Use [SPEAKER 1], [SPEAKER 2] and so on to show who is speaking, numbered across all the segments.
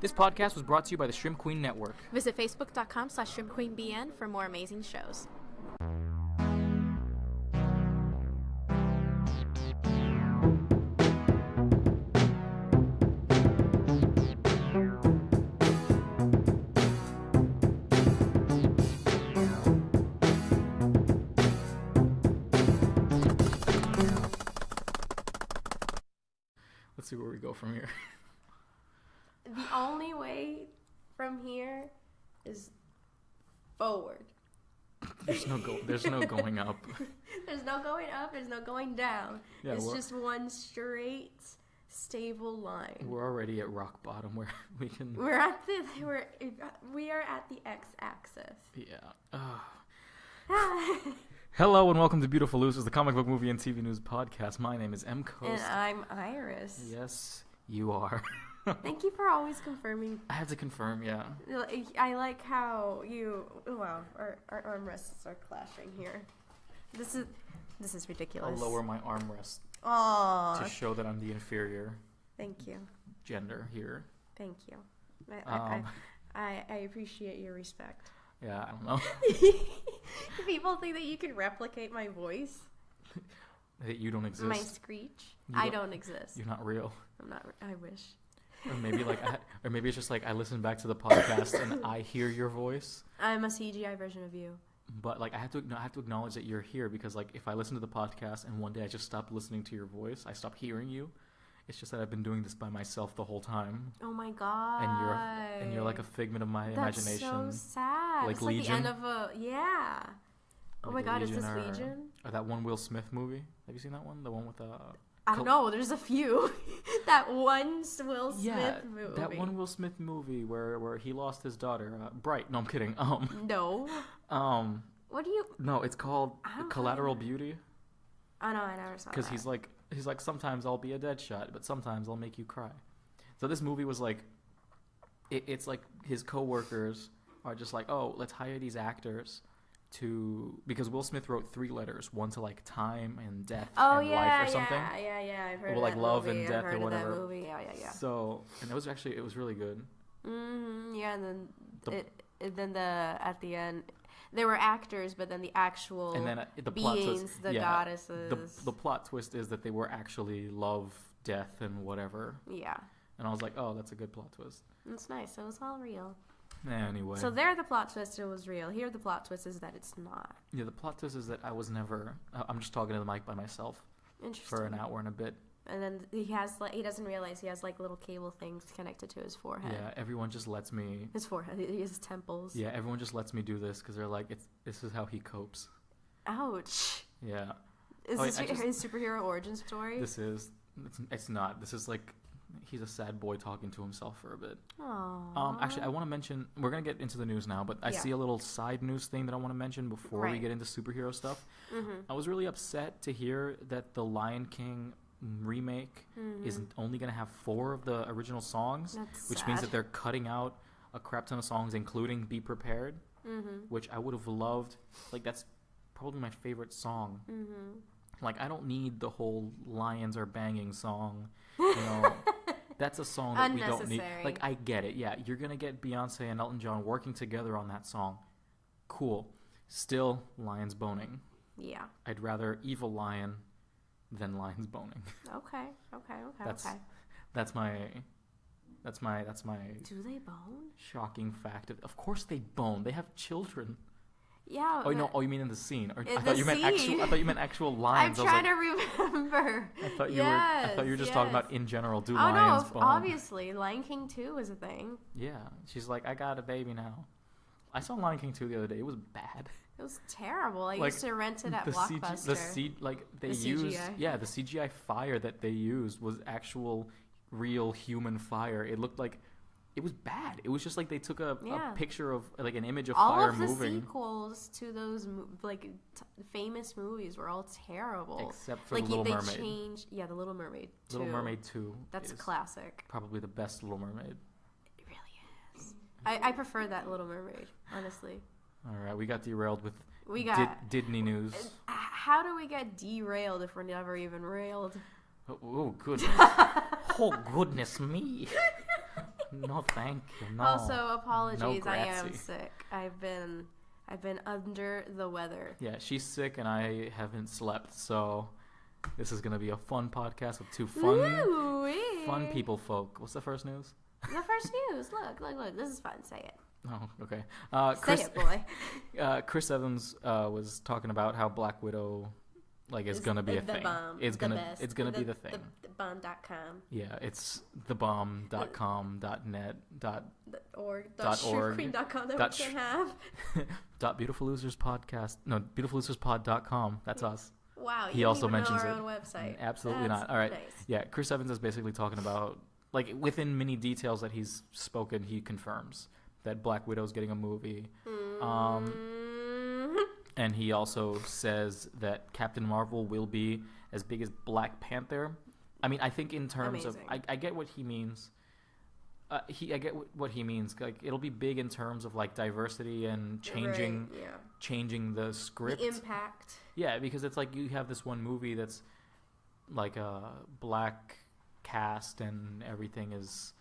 [SPEAKER 1] This podcast was brought to you by the Shrimp Queen Network.
[SPEAKER 2] Visit facebook.com/shrimpqueenbn for more amazing shows.
[SPEAKER 1] Let's see where we go from here.
[SPEAKER 3] The only way from here is forward.
[SPEAKER 1] There's no going up.
[SPEAKER 3] There's no going up. There's no going down.
[SPEAKER 1] Yeah,
[SPEAKER 3] it's just one straight, stable line.
[SPEAKER 1] We're already at rock bottom where we can.
[SPEAKER 3] We are at the x-axis.
[SPEAKER 1] Yeah. Hello and welcome to Beautiful Losers, the comic book movie and TV news podcast. My name is M. Coast.
[SPEAKER 3] And I'm Iris.
[SPEAKER 1] Yes, you are.
[SPEAKER 3] Thank you for always confirming.
[SPEAKER 1] I have to confirm, yeah.
[SPEAKER 3] I like how you... Wow, our armrests are clashing here. This is ridiculous.
[SPEAKER 1] I'll lower my armrest to show that I'm the inferior
[SPEAKER 3] Thank you.
[SPEAKER 1] gender here.
[SPEAKER 3] Thank you. I appreciate your respect.
[SPEAKER 1] Yeah, I don't know.
[SPEAKER 3] People think that you can replicate my voice.
[SPEAKER 1] That you don't exist.
[SPEAKER 3] My screech. I don't exist.
[SPEAKER 1] You're not real.
[SPEAKER 3] I'm not. I wish.
[SPEAKER 1] Or maybe it's just like I listen back to the podcast and I hear your voice.
[SPEAKER 3] I'm a CGI version of you.
[SPEAKER 1] But like I have to acknowledge that you're here because like if I listen to the podcast and one day I just stop listening to your voice, I stop hearing you. It's just that I've been doing this by myself the whole time.
[SPEAKER 3] Oh my god!
[SPEAKER 1] And you're like a figment of my imagination.
[SPEAKER 3] That's so sad.
[SPEAKER 1] Like
[SPEAKER 3] it's
[SPEAKER 1] Legion.
[SPEAKER 3] Like the end of a yeah. Oh my god!
[SPEAKER 1] Legion
[SPEAKER 3] Is this Legion?
[SPEAKER 1] Or that one Will Smith movie? Have you seen that one? The one with
[SPEAKER 3] I don't know. There's a few. That one Will Smith movie.
[SPEAKER 1] That one Will Smith movie where he lost his daughter. Bright. No, I'm kidding.
[SPEAKER 3] No. What do you?
[SPEAKER 1] No, it's called Collateral Beauty.
[SPEAKER 3] Oh no, I never saw that.
[SPEAKER 1] Because he's like sometimes I'll be a dead shot, but sometimes I'll make you cry. So this movie was like, it's like his coworkers are just like, oh, let's hire these actors because Will Smith wrote 3 letters, one to like time and death and life or something.
[SPEAKER 3] Yeah, I've heard
[SPEAKER 1] or like
[SPEAKER 3] of that
[SPEAKER 1] love
[SPEAKER 3] movie.
[SPEAKER 1] and death
[SPEAKER 3] or whatever.
[SPEAKER 1] whatever.
[SPEAKER 3] That movie. Yeah.
[SPEAKER 1] So and it was really good.
[SPEAKER 3] Mm-hmm. Yeah, and then at the end. They were actors, but then the actual
[SPEAKER 1] and then the
[SPEAKER 3] beings,
[SPEAKER 1] plot twist,
[SPEAKER 3] the goddesses.
[SPEAKER 1] The plot twist is that they were actually love, death, and whatever.
[SPEAKER 3] Yeah.
[SPEAKER 1] And I was like, oh, that's a good plot twist.
[SPEAKER 3] It's nice. So it's all real.
[SPEAKER 1] Anyway.
[SPEAKER 3] So there, the plot twist, it was real. Here, the plot twist is that it's not.
[SPEAKER 1] Yeah, the plot twist is that I'm just talking to the mic by myself. For an hour and a bit. And
[SPEAKER 3] then he doesn't realize he has like little cable things connected to his forehead.
[SPEAKER 1] Yeah, everyone just lets me.
[SPEAKER 3] His forehead, his temples.
[SPEAKER 1] Yeah, everyone just lets me do this because they're like, this is how he copes.
[SPEAKER 3] Ouch.
[SPEAKER 1] Yeah.
[SPEAKER 3] Is this his superhero origin story?
[SPEAKER 1] It's not. This is like, he's a sad boy talking to himself for a bit.
[SPEAKER 3] Aww.
[SPEAKER 1] Actually, I want to mention, we're going to get into the news now, but I see a little side news thing that I want to mention before we get into superhero stuff.
[SPEAKER 3] Mm-hmm.
[SPEAKER 1] I was really upset to hear that the Lion King remake is only going to have 4 of the original songs, which means that they're cutting out a crap ton of songs, including Be Prepared, which I would have loved. Like, that's probably my favorite song. Like, I don't need the whole Lions Are Banging song, you know. That's a song that we don't need. Like, I get it. Yeah, you're going to get Beyonce and Elton John working together on that song. Cool. Still, lions boning.
[SPEAKER 3] Yeah.
[SPEAKER 1] I'd rather Evil Lion than lions boning.
[SPEAKER 3] Okay.
[SPEAKER 1] That's my
[SPEAKER 3] Do they bone?
[SPEAKER 1] Shocking fact. Of course they bone. They have children.
[SPEAKER 3] Yeah.
[SPEAKER 1] Oh no. Oh, you mean in the scene? Or,
[SPEAKER 3] I
[SPEAKER 1] thought you meant actual lions.
[SPEAKER 3] I'm trying to remember.
[SPEAKER 1] I thought you were just talking about in general. Do lions bone?
[SPEAKER 3] Obviously, Lion King 2 was a thing.
[SPEAKER 1] Yeah, she's like, I got a baby now. I saw Lion King 2 the other day. It was bad.
[SPEAKER 3] It was terrible. I used to rent it at Blockbuster.
[SPEAKER 1] The CGI fire that they used was actual, real human fire. It looked like it was bad. It was just like they took a picture of like an image of fire moving. All of the
[SPEAKER 3] sequels to those famous movies were all terrible.
[SPEAKER 1] Except for The Little Mermaid.
[SPEAKER 3] The Little Mermaid 2.
[SPEAKER 1] Little Mermaid 2.
[SPEAKER 3] That's classic.
[SPEAKER 1] Probably the best Little Mermaid.
[SPEAKER 3] It really is. I prefer that Little Mermaid, honestly.
[SPEAKER 1] All right, we got derailed with Disney news.
[SPEAKER 3] How do we get derailed if we're never even railed?
[SPEAKER 1] Oh goodness! Oh goodness me! No, thank you. No.
[SPEAKER 3] Also, apologies.
[SPEAKER 1] No,
[SPEAKER 3] I am
[SPEAKER 1] grazie.
[SPEAKER 3] sick. I've been under the weather.
[SPEAKER 1] Yeah, she's sick and I haven't slept, so this is gonna be a fun podcast with two fun people folk. What's the first news?
[SPEAKER 3] The first news. Look. This is fun. Say it.
[SPEAKER 1] Oh, okay.
[SPEAKER 3] Say it, boy.
[SPEAKER 1] Chris Evans was talking about how Black Widow is gonna be a thing.
[SPEAKER 3] Bomb,
[SPEAKER 1] it's gonna be the thing.
[SPEAKER 3] The bomb.com.
[SPEAKER 1] Yeah, it's thebomb.com.net
[SPEAKER 3] .org.
[SPEAKER 1] .org.
[SPEAKER 3] .shriftqueen.com that we can't have.
[SPEAKER 1] .BeautifulLosersPodcast. No, BeautifulLosersPod.com. That's us.
[SPEAKER 3] Wow,
[SPEAKER 1] He also mentions
[SPEAKER 3] our
[SPEAKER 1] it.
[SPEAKER 3] own website.
[SPEAKER 1] Absolutely
[SPEAKER 3] That's
[SPEAKER 1] not. All right.
[SPEAKER 3] Nice.
[SPEAKER 1] Yeah, Chris Evans is basically talking about, within many details that he's spoken, he confirms that Black Widow's getting a movie. And he also says that Captain Marvel will be as big as Black Panther. I mean, I think in terms
[SPEAKER 3] Amazing.
[SPEAKER 1] of... I get what he means. I get what he means. It'll be big in terms of, diversity and changing the script.
[SPEAKER 3] The impact.
[SPEAKER 1] Yeah, because it's you have this one movie that's a black cast and everything is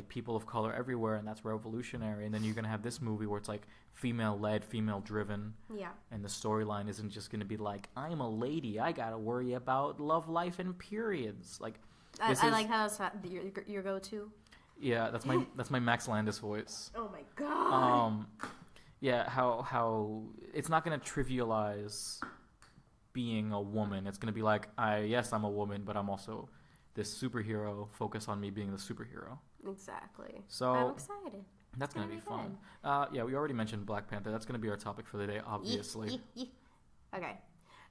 [SPEAKER 1] people of color everywhere, and that's revolutionary. And then you're gonna have this movie where it's female-led, female-driven. Yeah. And the storyline isn't just gonna be I'm a lady, I gotta worry about love life and periods.
[SPEAKER 3] I like how that's your go-to.
[SPEAKER 1] Yeah, that's my Max Landis voice.
[SPEAKER 3] Oh my god.
[SPEAKER 1] Yeah, how it's not gonna trivialize being a woman. It's gonna be yes, I'm a woman, but I'm also this superhero. Focus on me being the superhero.
[SPEAKER 3] Exactly.
[SPEAKER 1] So
[SPEAKER 3] I'm excited.
[SPEAKER 1] That's gonna be fun. Yeah, we already mentioned Black Panther. That's gonna be our topic for the day, obviously.
[SPEAKER 3] Okay.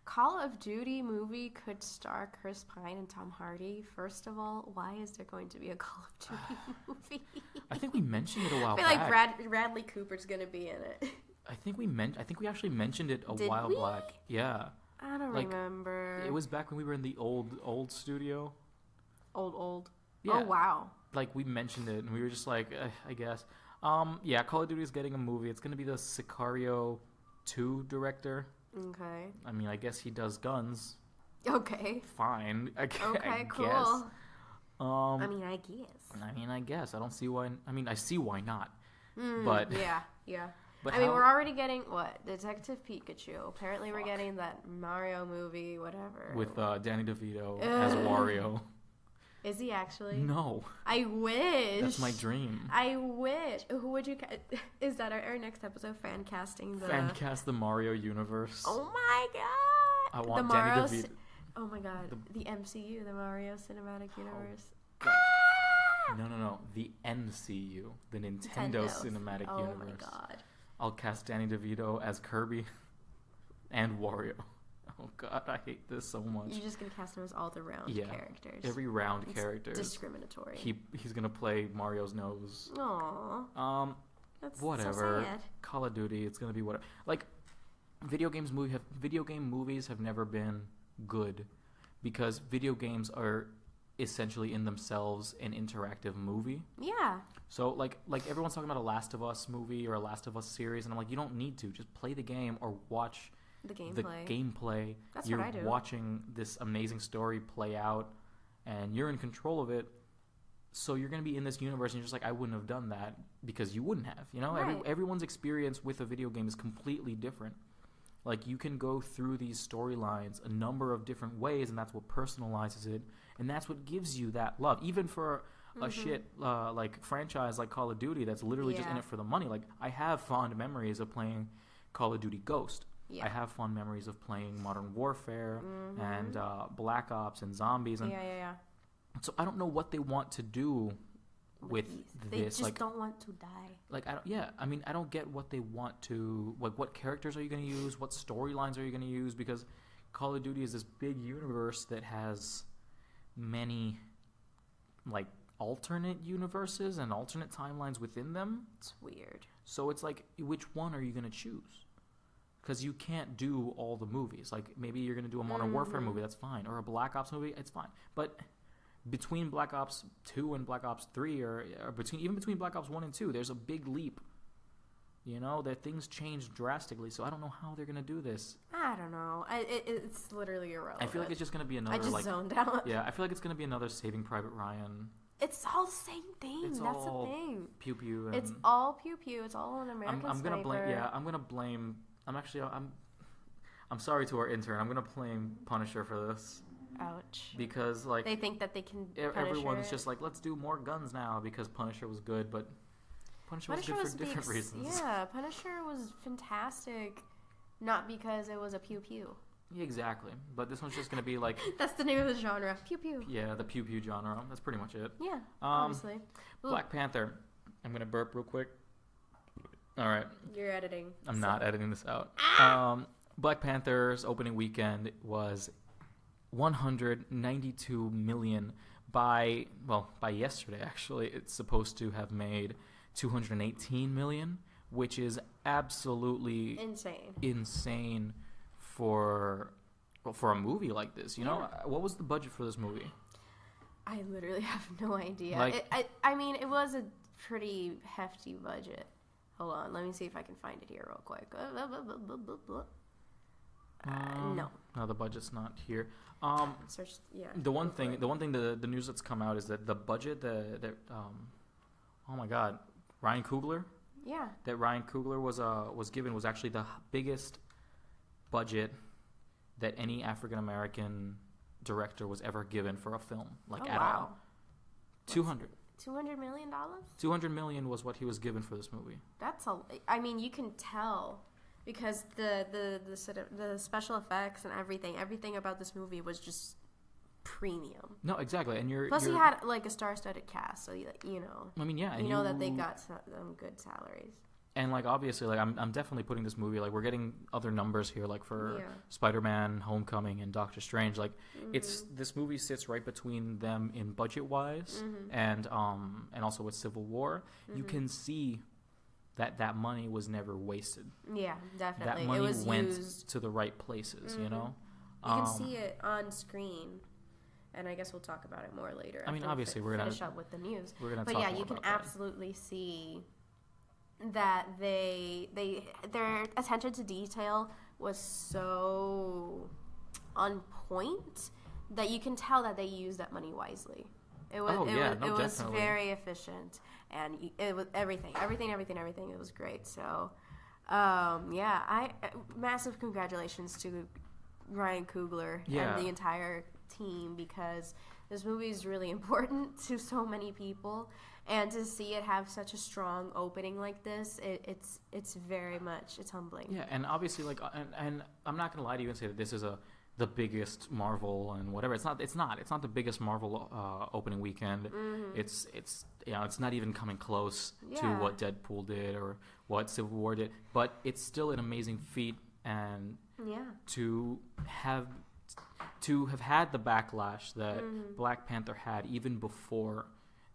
[SPEAKER 3] Call of Duty movie could star Chris Pine and Tom Hardy. First of all, why is there going to be a Call of Duty movie?
[SPEAKER 1] I think we mentioned it a while back.
[SPEAKER 3] I feel Bradley Cooper's gonna be in it.
[SPEAKER 1] I think we actually mentioned it a while back. Yeah.
[SPEAKER 3] I don't remember.
[SPEAKER 1] It was back when we were in the old studio.
[SPEAKER 3] Old.
[SPEAKER 1] Yeah.
[SPEAKER 3] Oh wow.
[SPEAKER 1] We mentioned it and we were just I guess. Yeah, Call of Duty is getting a movie. It's gonna be the Sicario 2 director.
[SPEAKER 3] Okay.
[SPEAKER 1] I mean, I guess he does guns.
[SPEAKER 3] Okay.
[SPEAKER 1] Fine.
[SPEAKER 3] Okay, cool.
[SPEAKER 1] Guess.
[SPEAKER 3] I guess.
[SPEAKER 1] I don't see why. I mean, I see why not. But
[SPEAKER 3] yeah.
[SPEAKER 1] But
[SPEAKER 3] we're already getting Detective Pikachu. Apparently, we're getting that Mario movie, whatever.
[SPEAKER 1] With Danny DeVito as Wario.
[SPEAKER 3] Is he actually?
[SPEAKER 1] No.
[SPEAKER 3] I wish.
[SPEAKER 1] That's my dream.
[SPEAKER 3] I wish. Who would you... Is that our next episode? Fan casting
[SPEAKER 1] the Mario universe.
[SPEAKER 3] Oh my god.
[SPEAKER 1] I want Danny DeVito.
[SPEAKER 3] Oh my god. The MCU, the Mario Cinematic Universe.
[SPEAKER 1] No. The NCU. The Nintendo Cinematic Universe.
[SPEAKER 3] Oh my god.
[SPEAKER 1] I'll cast Danny DeVito as Kirby and Wario. Oh god, I hate this so much.
[SPEAKER 3] You're just gonna cast him as all the round characters.
[SPEAKER 1] Every round character.
[SPEAKER 3] Discriminatory.
[SPEAKER 1] He's gonna play Mario's nose.
[SPEAKER 3] Aww. That's
[SPEAKER 1] whatever.
[SPEAKER 3] So sad.
[SPEAKER 1] Call of Duty. It's gonna be whatever. Video game movies have never been good because video games are essentially in themselves an interactive movie.
[SPEAKER 3] Yeah.
[SPEAKER 1] So everyone's talking about a Last of Us movie or a Last of Us series, and I'm you don't need to. Just play the game or watch
[SPEAKER 3] the
[SPEAKER 1] gameplay.
[SPEAKER 3] That's
[SPEAKER 1] you're
[SPEAKER 3] what I do.
[SPEAKER 1] watching this amazing story play out, and you're in control of it. So you're going to be in this universe, and you're just I wouldn't have done that because you wouldn't have. You know,
[SPEAKER 3] right.
[SPEAKER 1] Everyone's experience with a video game is completely different. You can go through these storylines a number of different ways, and that's what personalizes it, and that's what gives you that love. Even for a shit franchise like Call of Duty that's literally just in it for the money. I have fond memories of playing Call of Duty Ghost. Yeah. I have fond memories of playing Modern Warfare and Black Ops and Zombies. And so I don't know what they want to do with this.
[SPEAKER 3] They just don't want to die.
[SPEAKER 1] I don't get what they want to... what characters are you going to use? What storylines are you going to use? Because Call of Duty is this big universe that has many, alternate universes and alternate timelines within them.
[SPEAKER 3] It's weird.
[SPEAKER 1] So it's which one are you going to choose? Because you can't do all the movies. Maybe you're going to do a Modern Warfare movie, that's fine. Or a Black Ops movie, it's fine. But between Black Ops 2 and Black Ops 3, or between Black Ops 1 and 2, there's a big leap. You know, that things change drastically. So I don't know how they're going to do this.
[SPEAKER 3] I don't know. It's literally irrelevant.
[SPEAKER 1] I feel it's just going to be another...
[SPEAKER 3] I just zoned out.
[SPEAKER 1] Yeah, I feel it's going to be another Saving Private Ryan
[SPEAKER 3] It's all the same thing.
[SPEAKER 1] It's
[SPEAKER 3] That's
[SPEAKER 1] all
[SPEAKER 3] the thing.
[SPEAKER 1] Pew pew.
[SPEAKER 3] It's all pew pew. It's all an American
[SPEAKER 1] I'm gonna
[SPEAKER 3] sniper.
[SPEAKER 1] blame. Yeah, I'm gonna blame. I'm sorry to our intern. I'm gonna blame Punisher for this.
[SPEAKER 3] Ouch.
[SPEAKER 1] Because like
[SPEAKER 3] they think that they can.
[SPEAKER 1] Everyone's just like, let's do more guns now because Punisher was good, but Punisher was good for different reasons.
[SPEAKER 3] Yeah, Punisher was fantastic, not because it was a pew pew.
[SPEAKER 1] Yeah, exactly. But this one's just gonna be like
[SPEAKER 3] that's the name of the genre, pew pew.
[SPEAKER 1] Yeah, the pew pew genre. That's pretty much it.
[SPEAKER 3] Yeah, obviously.
[SPEAKER 1] Black Panther. I'm gonna burp real quick. All right.
[SPEAKER 3] You're editing.
[SPEAKER 1] I'm not editing this out. Black Panther's opening weekend was 192 million by yesterday. Actually, it's supposed to have made 218 million, which is absolutely insane for a movie like this. You know, what was the budget for this movie?
[SPEAKER 3] I literally have no idea. I mean, it was a pretty hefty budget. Hold on, let me see if I can find it here real quick. No,
[SPEAKER 1] the budget's not here.
[SPEAKER 3] Search. Yeah.
[SPEAKER 1] The one thing, the news that's come out is that the budget that oh my God, Ryan Coogler.
[SPEAKER 3] Yeah.
[SPEAKER 1] That Ryan Coogler was given was actually the biggest budget that any African American director was ever given for a film, all. 200.
[SPEAKER 3] $200 million?
[SPEAKER 1] $200 million was what he was given for this movie.
[SPEAKER 3] I mean, you can tell because the special effects and everything about this movie was just premium.
[SPEAKER 1] No, exactly. And
[SPEAKER 3] Plus he had like a star-studded cast, so you know.
[SPEAKER 1] I mean, yeah,
[SPEAKER 3] you know that they got some good salaries.
[SPEAKER 1] And like obviously, like I'm definitely putting this movie, like we're getting other numbers here, like for Spider-Man, Homecoming, and Doctor Strange. Like this movie sits right between them in budget wise, and also with Civil War. You can see that money was never wasted.
[SPEAKER 3] Yeah, definitely.
[SPEAKER 1] That money
[SPEAKER 3] it was
[SPEAKER 1] went
[SPEAKER 3] used
[SPEAKER 1] to the right places. You know,
[SPEAKER 3] you can see it on screen. And I guess we'll talk about it more later.
[SPEAKER 1] I mean, obviously, we're gonna
[SPEAKER 3] finish up with the news.
[SPEAKER 1] We're gonna
[SPEAKER 3] but
[SPEAKER 1] talk
[SPEAKER 3] yeah,
[SPEAKER 1] more
[SPEAKER 3] you can
[SPEAKER 1] about
[SPEAKER 3] absolutely see that their attention to detail was so on point that you can tell that they used that money wisely. It was very efficient, and it was everything. It was great. So, massive congratulations to Ryan Coogler and the entire team, because this movie is really important to so many people, and to see it have such a strong opening like this, it's very much, it's humbling.
[SPEAKER 1] Yeah, and obviously, like, and I'm not gonna lie to you and say that this is the biggest Marvel and whatever. It's not the biggest Marvel opening weekend. It's it's not even coming close to what Deadpool did or what Civil War did, but it's still an amazing feat, and to have had the backlash that Black Panther had even before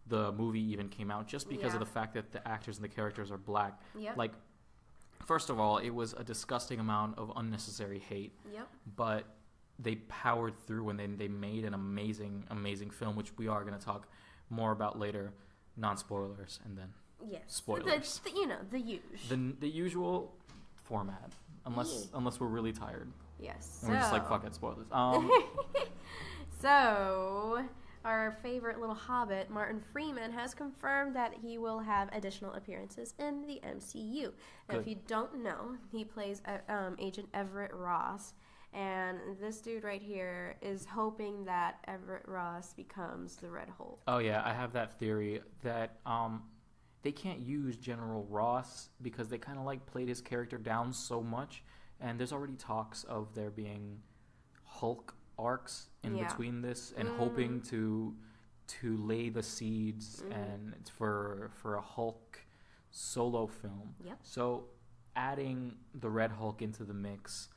[SPEAKER 1] the movie even came out, just because of the fact that the actors and the characters are black. Like, first of all, it was a disgusting amount of unnecessary hate. But they powered through, and they made an amazing film, which we are going to talk more about later. Non-spoilers, and then spoilers. The usual format, unless we're really tired.
[SPEAKER 3] Yes.
[SPEAKER 1] And we're just like, fuck it, spoilers.
[SPEAKER 3] So, our favorite little hobbit, Martin Freeman, has confirmed that he will have additional appearances in the MCU. Now, if you don't know, he plays Agent Everett Ross, and this dude right here is hoping that Everett Ross becomes the Red Hulk.
[SPEAKER 1] Oh, yeah, I have that theory that they can't use General Ross because they kind of like played his character down so much, and there's already talks of there being Hulk arcs in between this, and hoping to lay the seeds and for a Hulk solo film. So adding the Red Hulk into the mix,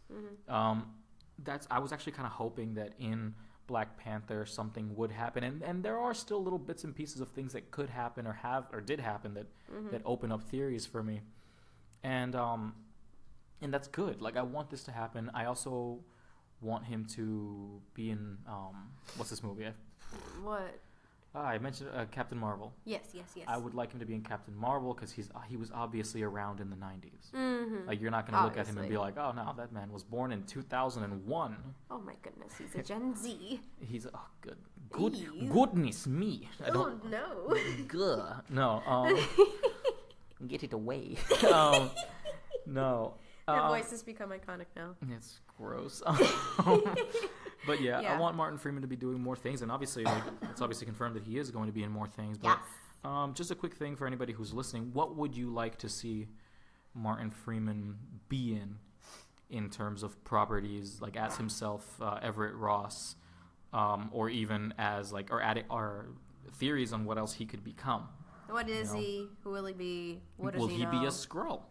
[SPEAKER 1] I was actually kind of hoping that in Black Panther something would happen, and there are still little bits and pieces of things that could happen or did happen that open up theories for me, and that's good. Like, I want this to happen. I also want him to be in what's this movie?
[SPEAKER 3] What?
[SPEAKER 1] I mentioned Captain Marvel.
[SPEAKER 3] Yes.
[SPEAKER 1] I would like him to be in Captain Marvel because he was obviously around in the 90s. Like, you're not going to look at him and be like, oh, no, that man was born in 2001.
[SPEAKER 3] Oh, my goodness. He's a Gen Z.
[SPEAKER 1] He's Goodness me. I don't
[SPEAKER 3] no.
[SPEAKER 1] Gah. No. Get it away. No.
[SPEAKER 3] Your voice has become iconic now.
[SPEAKER 1] It's gross. But yeah, I want Martin Freeman to be doing more things, and obviously, it's obviously confirmed that he is going to be in more things. But just a quick thing for anybody who's listening: what would you like to see Martin Freeman be in terms of properties, like as himself, Everett Ross, or even as or theories on what else he could become?
[SPEAKER 3] What is he? Who will he be?
[SPEAKER 1] Will he be a Skrull?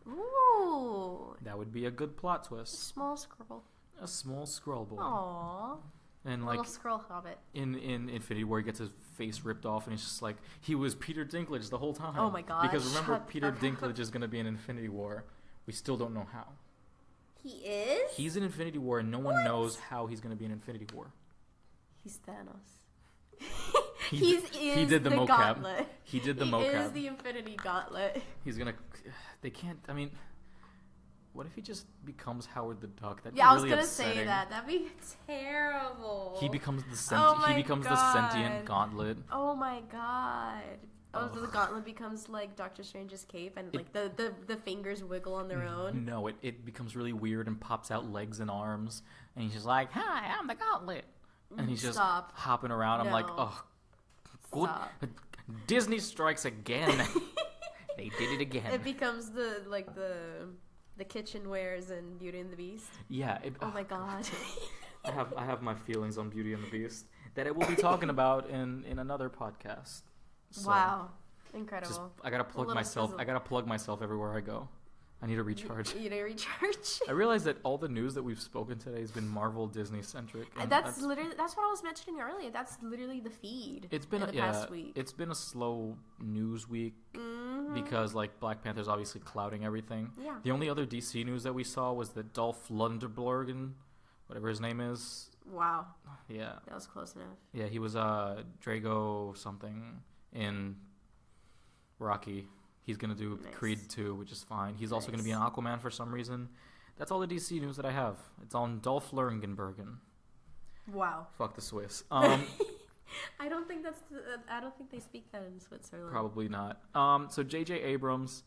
[SPEAKER 3] Ooh.
[SPEAKER 1] That would be a good plot twist.
[SPEAKER 3] Small Skrull.
[SPEAKER 1] A small Skrull boy.
[SPEAKER 3] Aww.
[SPEAKER 1] And
[SPEAKER 3] little Skrull hobbit.
[SPEAKER 1] In Infinity War, he gets his face ripped off, and it's just like he was Peter Dinklage the whole time.
[SPEAKER 3] Oh my god!
[SPEAKER 1] Because remember, Peter Dinklage is going to be in Infinity War. We still don't know how.
[SPEAKER 3] He is.
[SPEAKER 1] He's in Infinity War, and no one knows how he's going to be in Infinity War.
[SPEAKER 3] He's Thanos.
[SPEAKER 1] He did the mocap.
[SPEAKER 3] Gauntlet.
[SPEAKER 1] He did the mocap.
[SPEAKER 3] He is the Infinity Gauntlet.
[SPEAKER 1] He's gonna. They can't. I mean, what if he just becomes Howard the Duck? That'd
[SPEAKER 3] I
[SPEAKER 1] be
[SPEAKER 3] was
[SPEAKER 1] really
[SPEAKER 3] gonna
[SPEAKER 1] upsetting.
[SPEAKER 3] say that. That'd be terrible.
[SPEAKER 1] He becomes the
[SPEAKER 3] the
[SPEAKER 1] sentient gauntlet.
[SPEAKER 3] Oh my god. The gauntlet becomes like Doctor Strange's cape, and like the fingers wiggle on their own.
[SPEAKER 1] No, it becomes really weird and pops out legs and arms, and he's just like, "Hi, I'm the gauntlet," and he's just hopping around. I'm like, oh. Good. Disney strikes again. They did it again.
[SPEAKER 3] It becomes the kitchenwares in Beauty and the Beast.
[SPEAKER 1] Yeah.
[SPEAKER 3] Oh my god.
[SPEAKER 1] I have my feelings on Beauty and the Beast that I will be talking about in another podcast. So
[SPEAKER 3] wow, incredible!
[SPEAKER 1] I gotta plug myself. I gotta plug myself everywhere I go. I need a recharge.
[SPEAKER 3] You need a recharge.
[SPEAKER 1] I realize that all the news that we've spoken today has been Marvel Disney centric.
[SPEAKER 3] That's what I was mentioning earlier. That's literally the feed.
[SPEAKER 1] It's been past week. It's been a slow news week because like Black Panther's obviously clouding everything.
[SPEAKER 3] Yeah.
[SPEAKER 1] The only other DC news that we saw was that Dolph Lundgren, whatever his name is.
[SPEAKER 3] Wow.
[SPEAKER 1] Yeah.
[SPEAKER 3] That was close enough.
[SPEAKER 1] Yeah, he was Drago something in Rocky. He's going to do Creed 2, which is fine. He's also going to be an Aquaman for some reason. That's all the DC news that I have. It's on Dolph Lundgren.
[SPEAKER 3] Wow.
[SPEAKER 1] Fuck the Swiss.
[SPEAKER 3] I don't think they speak that in Switzerland.
[SPEAKER 1] Probably not. So J.J. Abrams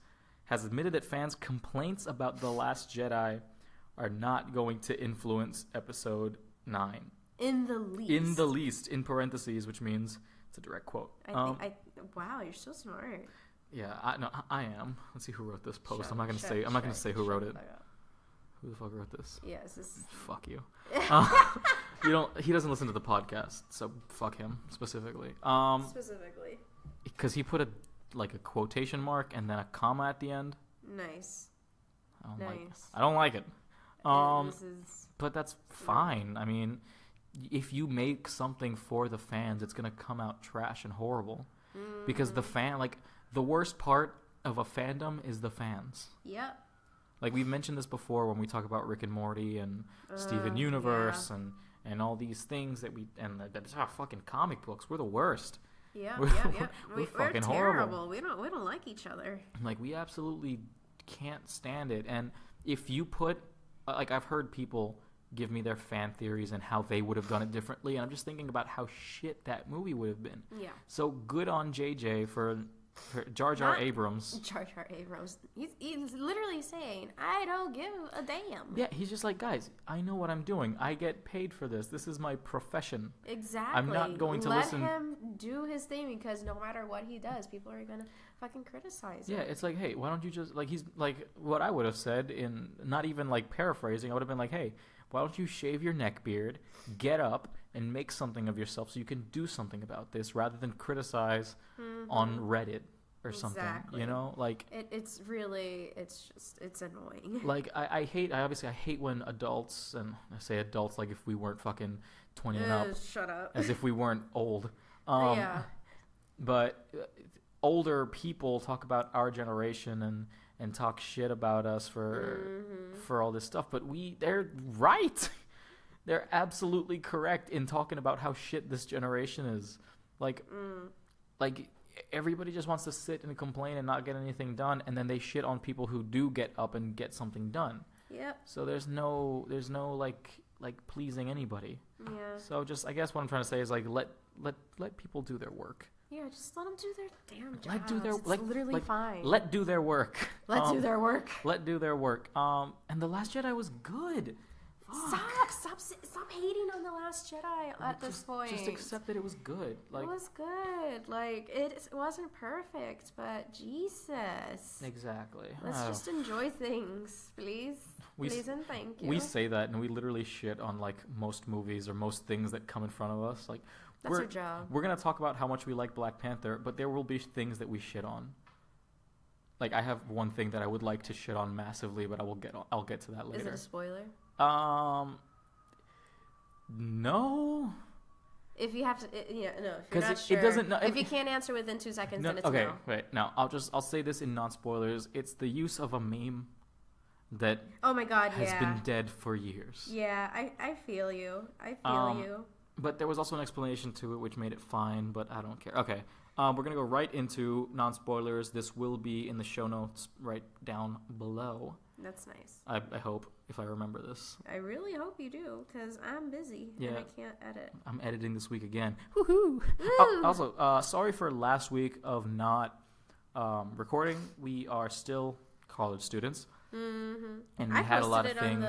[SPEAKER 1] has admitted that fans' complaints about The Last Jedi are not going to influence Episode 9.
[SPEAKER 3] In the least.
[SPEAKER 1] In the least, in parentheses, which means it's a direct quote.
[SPEAKER 3] Wow, you're so smart.
[SPEAKER 1] Yeah, I am. Let's see who wrote this post. I'm not gonna say who wrote it. Who the fuck wrote this?
[SPEAKER 3] Yes.
[SPEAKER 1] Fuck you. He doesn't listen to the podcast, so fuck him specifically.
[SPEAKER 3] Specifically.
[SPEAKER 1] Because he put a quotation mark and then a comma at the end.
[SPEAKER 3] Nice.
[SPEAKER 1] I don't like it. But that's fine. I mean, if you make something for the fans, it's gonna come out trash and horrible. Because the worst part of a fandom is the fans.
[SPEAKER 3] Yep.
[SPEAKER 1] Like we've mentioned this before when we talk about Rick and Morty and Steven Universe and all these things that that's our fucking comic books. We're the worst.
[SPEAKER 3] Yeah.
[SPEAKER 1] We're fucking
[SPEAKER 3] terrible.
[SPEAKER 1] horrible.
[SPEAKER 3] We don't like each other.
[SPEAKER 1] Like we absolutely can't stand it. And if you put I've heard people give me their fan theories and how they would have done it differently, and I'm just thinking about how shit that movie would have been.
[SPEAKER 3] Yeah.
[SPEAKER 1] So good on JJ for Jar Jar Abrams.
[SPEAKER 3] Jar Jar Abrams. He's literally saying, I don't give a damn.
[SPEAKER 1] Yeah, he's just like, guys, I know what I'm doing. I get paid for this. This is my profession.
[SPEAKER 3] Exactly.
[SPEAKER 1] I'm not going to listen.
[SPEAKER 3] Let him do his thing, because no matter what he does, people are going to fucking criticize him.
[SPEAKER 1] Yeah, it's like, hey, why don't you just, he's, what I would have said in, not even, paraphrasing, I would have been like, hey, why don't you shave your neck beard, get up, and make something of yourself so you can do something about this rather than criticize on Reddit or something, you know?
[SPEAKER 3] It's annoying.
[SPEAKER 1] I hate when adults, and I say adults like if we weren't fucking 20 and up.
[SPEAKER 3] Shut up.
[SPEAKER 1] As if we weren't old.
[SPEAKER 3] Yeah.
[SPEAKER 1] But older people talk about our generation and talk shit about us for all this stuff, but they're right. They're absolutely correct in talking about how shit this generation is. Everybody just wants to sit and complain and not get anything done, and then they shit on people who do get up and get something done.
[SPEAKER 3] Yep. So
[SPEAKER 1] there's no pleasing anybody.
[SPEAKER 3] Yeah.
[SPEAKER 1] So just, I guess what I'm trying to say is let let people do their work.
[SPEAKER 3] Yeah, just let them do their damn jobs.
[SPEAKER 1] It's
[SPEAKER 3] literally fine.
[SPEAKER 1] Let do their work.
[SPEAKER 3] Let do their work.
[SPEAKER 1] Let do their work. And The Last Jedi was good.
[SPEAKER 3] Stop hating on The Last Jedi at this point.
[SPEAKER 1] Just accept that it was good.
[SPEAKER 3] It was good. Like, it wasn't perfect, but Jesus.
[SPEAKER 1] Exactly.
[SPEAKER 3] Let's just enjoy things, please. Please and thank you.
[SPEAKER 1] We say that, and we literally shit on, like, most movies or most things that come in front of us. Like,
[SPEAKER 3] that's our job.
[SPEAKER 1] We're going to talk about how much we like Black Panther, but there will be things that we shit on. Like, I have one thing that I would like to shit on massively, but I'll get to that later.
[SPEAKER 3] Is it a spoiler?
[SPEAKER 1] No.
[SPEAKER 3] If you have to, no. If you're not sure,
[SPEAKER 1] it doesn't. No,
[SPEAKER 3] if you can't answer within 2 seconds, then it's
[SPEAKER 1] okay,
[SPEAKER 3] no.
[SPEAKER 1] Wait. No, I'll say this in non-spoilers. It's the use of a meme that.
[SPEAKER 3] Oh my God!
[SPEAKER 1] Has been dead for years.
[SPEAKER 3] Yeah, I feel you. I feel you.
[SPEAKER 1] But there was also an explanation to it, which made it fine. But I don't care. Okay. We're gonna go right into non-spoilers. This will be in the show notes right down below.
[SPEAKER 3] That's nice.
[SPEAKER 1] I hope, if I remember this.
[SPEAKER 3] I really hope you do, because I'm busy and I can't edit.
[SPEAKER 1] I'm editing this week again. Woohoo! Also, sorry for last week of not recording. We are still college students.
[SPEAKER 3] Mm-hmm.
[SPEAKER 1] And we had a lot of things.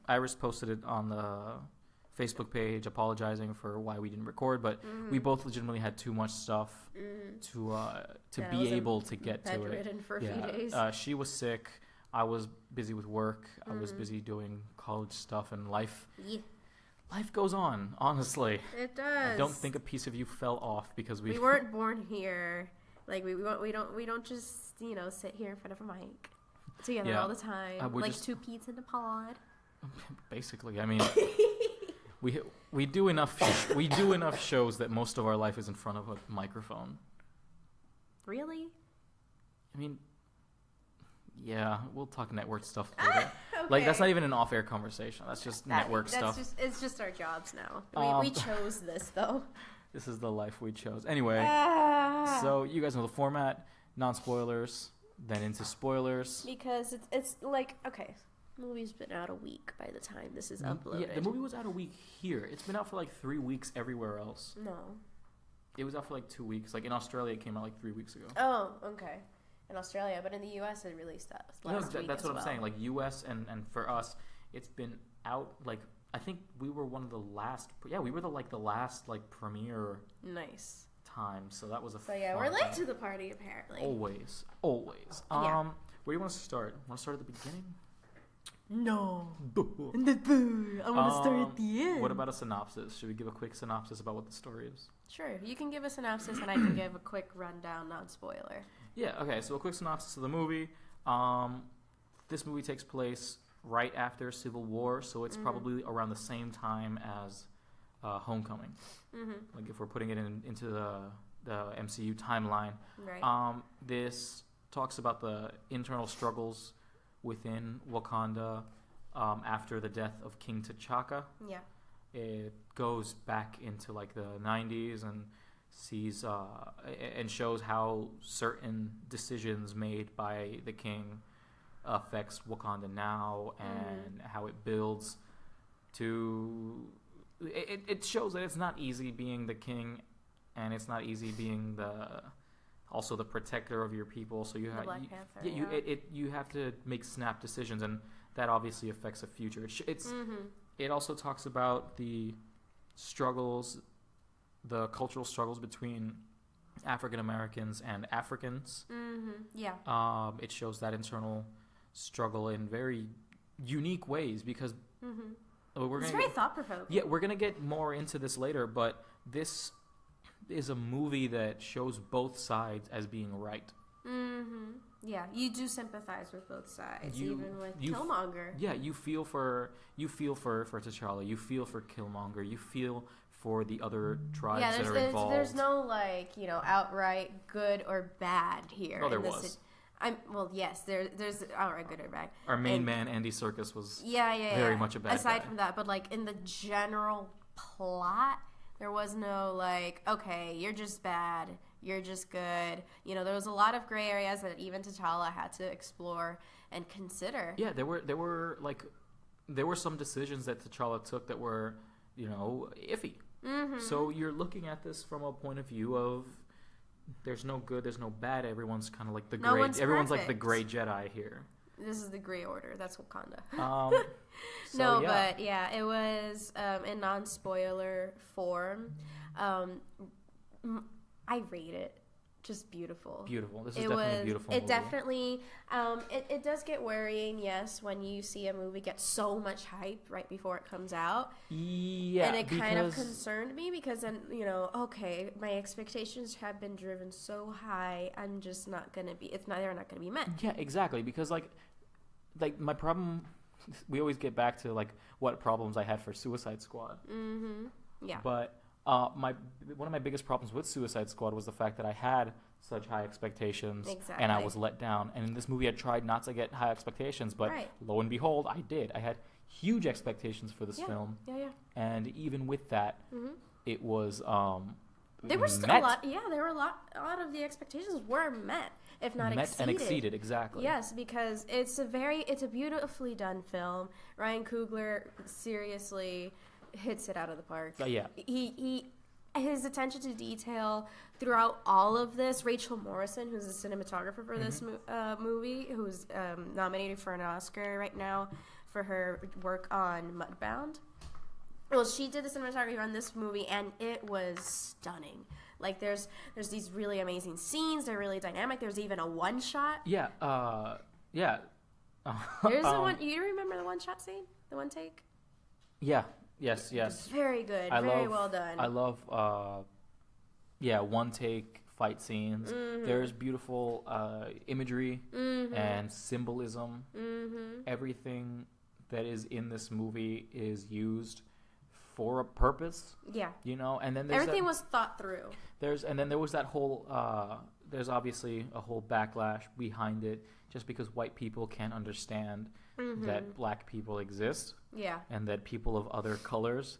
[SPEAKER 1] Iris posted it on the Facebook page apologizing for why we didn't record, but we both legitimately had too much stuff to be able to get to it.
[SPEAKER 3] Bedridden for a few days.
[SPEAKER 1] She was sick. I was busy with work. I was busy doing college stuff, and life. Yeah. Life goes on. Honestly,
[SPEAKER 3] it does.
[SPEAKER 1] I don't think a piece of you fell off because we
[SPEAKER 3] weren't born here. Like we don't just sit here in front of a mic together all the time like just 2 peas in a pod.
[SPEAKER 1] Basically, I mean. We do enough shows that most of our life is in front of a microphone.
[SPEAKER 3] Really?
[SPEAKER 1] I mean, yeah, we'll talk network stuff later.
[SPEAKER 3] Okay.
[SPEAKER 1] Like, that's not even an off-air conversation. That's just network stuff.
[SPEAKER 3] It's just our jobs now. We chose this, though.
[SPEAKER 1] This is the life we chose. Anyway, so you guys know the format. Non-spoilers, then into spoilers.
[SPEAKER 3] Because it's like, okay, the movie's been out a week by the time this is uploaded.
[SPEAKER 1] Yeah, the movie was out a week here. It's been out for like 3 weeks everywhere else.
[SPEAKER 3] No.
[SPEAKER 1] It was out for like 2 weeks. Like in Australia, it came out like 3 weeks ago.
[SPEAKER 3] Oh, okay. In Australia, but in the U.S. it released last week.
[SPEAKER 1] That's what I'm saying. Like U.S. and for us, it's been out. Like I think we were one of the last. Yeah, we were the last premiere. Nice. Time. So that was a. So
[SPEAKER 3] yeah, we're late to the party apparently.
[SPEAKER 1] Always.
[SPEAKER 3] Yeah.
[SPEAKER 1] Where do you want to start? Want to start at the beginning?
[SPEAKER 3] No. I want to start at the end.
[SPEAKER 1] What about a synopsis? Should we give a quick synopsis about what the story is?
[SPEAKER 3] Sure. You can give a synopsis and I can give a quick rundown, non-spoiler.
[SPEAKER 1] Yeah, okay. So a quick synopsis of the movie. This movie takes place right after Civil War, so it's probably around the same time as Homecoming. Mm-hmm. Like if we're putting it into the MCU timeline.
[SPEAKER 3] Right.
[SPEAKER 1] This talks about the internal struggles within Wakanda after the death of King T'Chaka.
[SPEAKER 3] Yeah.
[SPEAKER 1] It goes back into like the 90s and sees and shows how certain decisions made by the king affects Wakanda now and how it builds to it shows that it's not easy being the king and it's not easy being also the protector of your people. So you have
[SPEAKER 3] Black Panther,
[SPEAKER 1] you have to make snap decisions, and that obviously affects the future. It also talks about the struggles, the cultural struggles between African Americans and Africans.
[SPEAKER 3] Mm-hmm. Yeah.
[SPEAKER 1] It shows that internal struggle in very unique ways because
[SPEAKER 3] it's very thought-provoking.
[SPEAKER 1] Yeah, we're gonna get more into this later, but this is a movie that shows both sides as being right.
[SPEAKER 3] Mm-hmm. Yeah, you do sympathize with both sides, even with Killmonger.
[SPEAKER 1] Yeah, you feel for T'Challa, you feel for Killmonger, you feel for the other tribes that are involved.
[SPEAKER 3] There's no outright good or bad here.
[SPEAKER 1] Oh, there was.
[SPEAKER 3] Yes, there's outright good or bad.
[SPEAKER 1] Our main man, Andy Serkis, was very much a bad
[SPEAKER 3] Aside
[SPEAKER 1] guy.
[SPEAKER 3] from that, but in the general plot, there was no okay, you're just bad, you're just good. There was a lot of gray areas that even T'Challa had to explore and consider.
[SPEAKER 1] Yeah, there were some decisions that T'Challa took that were, iffy. So you're looking at this from a point of view of there's no good, there's no bad. Everyone's kind of like the gray. Everyone's like the gray Jedi here.
[SPEAKER 3] This is the gray order. That's Wakanda. But yeah, it was in non-spoiler form. I rate it just beautiful.
[SPEAKER 1] Beautiful. This is definitely a beautiful movie.
[SPEAKER 3] It definitely, it does get worrying, yes, when you see a movie get so much hype right before it comes out.
[SPEAKER 1] Yeah,
[SPEAKER 3] and it kind of concerned me because then, okay, my expectations have been driven so high, I'm just not going to be, they're not going to be met.
[SPEAKER 1] Yeah, exactly, because like my problem, we always get back to like what problems I had for Suicide Squad.
[SPEAKER 3] Yeah.
[SPEAKER 1] But one of my biggest problems with Suicide Squad was the fact that I had such high expectations and I was let down. And in this movie, I tried not to get high expectations, but lo and behold, I did. I had huge expectations for this film. Yeah. And even with that, it was
[SPEAKER 3] there were still a lot. Yeah, there were a lot of the expectations were met, if not exceeded.
[SPEAKER 1] And exceeded, exactly.
[SPEAKER 3] Yes, because it's a beautifully done film. Ryan Coogler seriously hits it out of the park.
[SPEAKER 1] Yeah.
[SPEAKER 3] His attention to detail throughout all of this. Rachel Morrison, who's the cinematographer for this movie, who's nominated for an Oscar right now for her work on Mudbound. Well, she did the cinematography on this movie, and it was stunning. Like, there's these really amazing scenes. They're really dynamic. There's even a one-shot.
[SPEAKER 1] Yeah.
[SPEAKER 3] There's the one. You remember the one-shot scene? The one take?
[SPEAKER 1] Yeah. Yes.
[SPEAKER 3] Very good. Very well done.
[SPEAKER 1] I love, one-take fight scenes. There's beautiful imagery and symbolism. Everything that is in this movie is used for a purpose.
[SPEAKER 3] Yeah.
[SPEAKER 1] And then there's
[SPEAKER 3] everything was thought through.
[SPEAKER 1] There was that whole. There's obviously a whole backlash behind it, just because white people can't understand that black people exist.
[SPEAKER 3] Yeah.
[SPEAKER 1] And that people of other colors,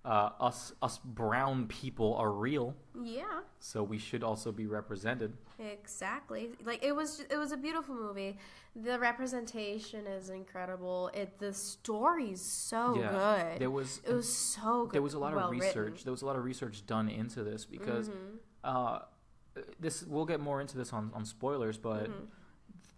[SPEAKER 1] us brown people are real. Yeah. So we should also be represented.
[SPEAKER 3] Exactly. Like it was a beautiful movie. The representation is incredible. The story's so good. It was so good.
[SPEAKER 1] There was a lot of research. Written. There was a lot of research done into this because we'll get more into this on spoilers, but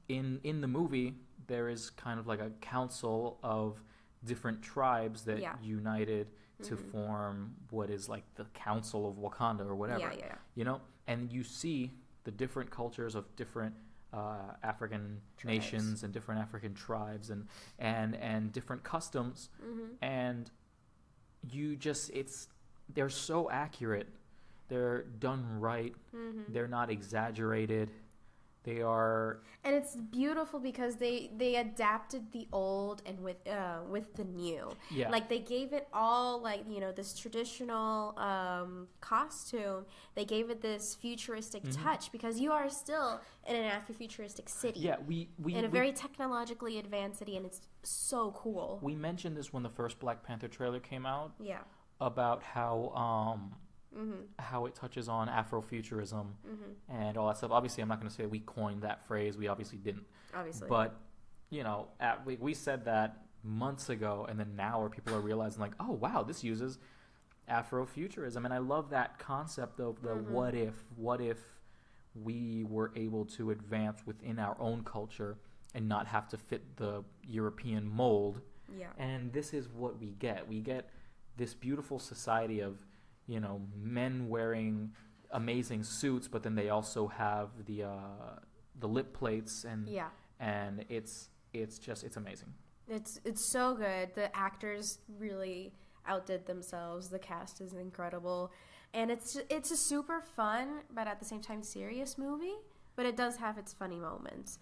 [SPEAKER 1] in the movie there is kind of like a council of different tribes that united to form what is like the Council of Wakanda or whatever. Yeah. And you see the different cultures of different African nations and different African tribes and different customs, and they're so accurate. They're done right. They're not exaggerated. They are,
[SPEAKER 3] and it's beautiful because they adapted the old and with the new. Yeah, like they gave it all this traditional costume. They gave it this futuristic touch because you are still in an Afrofuturistic city.
[SPEAKER 1] Yeah, we
[SPEAKER 3] in a very technologically advanced city, and it's so cool.
[SPEAKER 1] We mentioned this when the first Black Panther trailer came out.
[SPEAKER 3] Yeah,
[SPEAKER 1] about how it touches on Afrofuturism and all that stuff. Obviously, I'm not going to say we coined that phrase. We obviously didn't.
[SPEAKER 3] Obviously.
[SPEAKER 1] But, we said that months ago, and then now people are realizing, like, oh, wow, this uses Afrofuturism. And I love that concept of the what if we were able to advance within our own culture and not have to fit the European mold.
[SPEAKER 3] Yeah.
[SPEAKER 1] And this is what we get. We get this beautiful society of men wearing amazing suits, but then they also have the lip plates and it's amazing.
[SPEAKER 3] It's so good. The actors really outdid themselves. The cast is incredible, and it's a super fun but at the same time serious movie. But it does have its funny moments.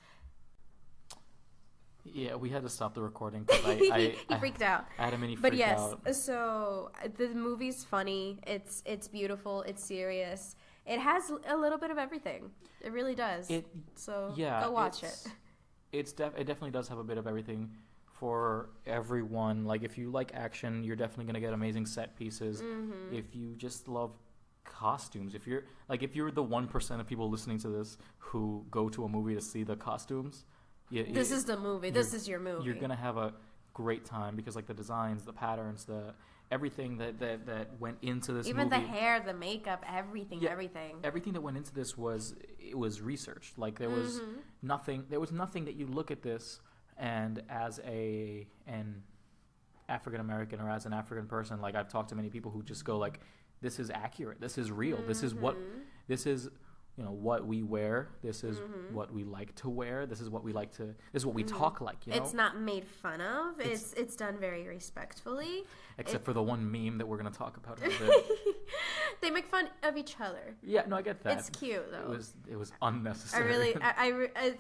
[SPEAKER 1] Yeah, we had to stop the recording because
[SPEAKER 3] he freaked out.
[SPEAKER 1] I had a mini freak out.
[SPEAKER 3] But yes, so the movie's funny. It's beautiful. It's serious. It has a little bit of everything. It really does. Go watch it.
[SPEAKER 1] It definitely does have a bit of everything for everyone. Like if you like action, you're definitely gonna get amazing set pieces. If you just love costumes, if you're the 1% of people listening to this who go to a movie to see the costumes.
[SPEAKER 3] This is the movie. This is your movie.
[SPEAKER 1] You're gonna have a great time because like the designs, the patterns, everything that went into this
[SPEAKER 3] Even
[SPEAKER 1] movie.
[SPEAKER 3] the hair, the makeup, everything.
[SPEAKER 1] Everything that went into this was researched. Like there was nothing that you look at this and as an African American or as an African person, like I've talked to many people who just go like, this is accurate, this is real, this is what we wear, this is what we like to wear, this is what we talk like,
[SPEAKER 3] It's not made fun of. It's done very respectfully.
[SPEAKER 1] Except for the one meme that we're going to talk about in a bit.
[SPEAKER 3] They make fun of each other.
[SPEAKER 1] Yeah, no, I get that.
[SPEAKER 3] It's cute though.
[SPEAKER 1] It was unnecessary.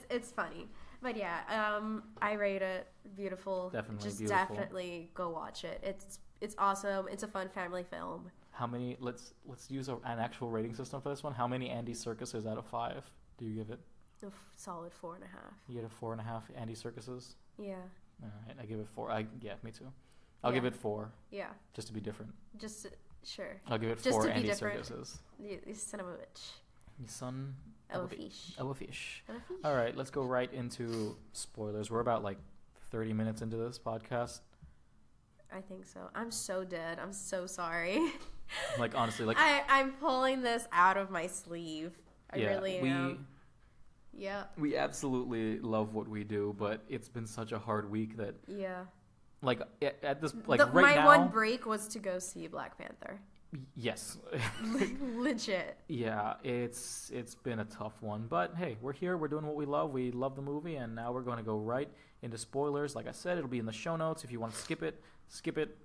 [SPEAKER 3] It's funny. But yeah, I rate it beautiful.
[SPEAKER 1] Definitely
[SPEAKER 3] Just
[SPEAKER 1] beautiful.
[SPEAKER 3] definitely go watch it. It's awesome. It's a fun family film.
[SPEAKER 1] How many? Let's use an actual rating system for this one. How many Andy Serkises out of 5 do you give it?
[SPEAKER 3] A solid 4.5.
[SPEAKER 1] You get a 4.5 Andy Serkises.
[SPEAKER 3] Yeah.
[SPEAKER 1] All right, I give it 4. Me too. I'll give it 4.
[SPEAKER 3] Yeah.
[SPEAKER 1] Just to be different.
[SPEAKER 3] Sure.
[SPEAKER 1] I'll give it
[SPEAKER 3] Just
[SPEAKER 1] 4
[SPEAKER 3] to be
[SPEAKER 1] Andy
[SPEAKER 3] different.
[SPEAKER 1] Serkises.
[SPEAKER 3] You son of a bitch.
[SPEAKER 1] You son
[SPEAKER 3] of a fish.
[SPEAKER 1] Of a fish. All right, let's go right into spoilers. We're about like 30 minutes into this podcast.
[SPEAKER 3] I think so. I'm so dead. I'm so sorry.
[SPEAKER 1] Like honestly, like
[SPEAKER 3] I'm pulling this out of my sleeve. I really am. Yeah.
[SPEAKER 1] We absolutely love what we do, but it's been such a hard week that like at this right now.
[SPEAKER 3] My one break was to go see Black Panther.
[SPEAKER 1] Yes.
[SPEAKER 3] Legit.
[SPEAKER 1] Yeah, it's been a tough one, but hey, we're here. We're doing what we love. We love the movie, and now we're going to go right into spoilers. Like I said, it'll be in the show notes. If you want to skip it, skip it.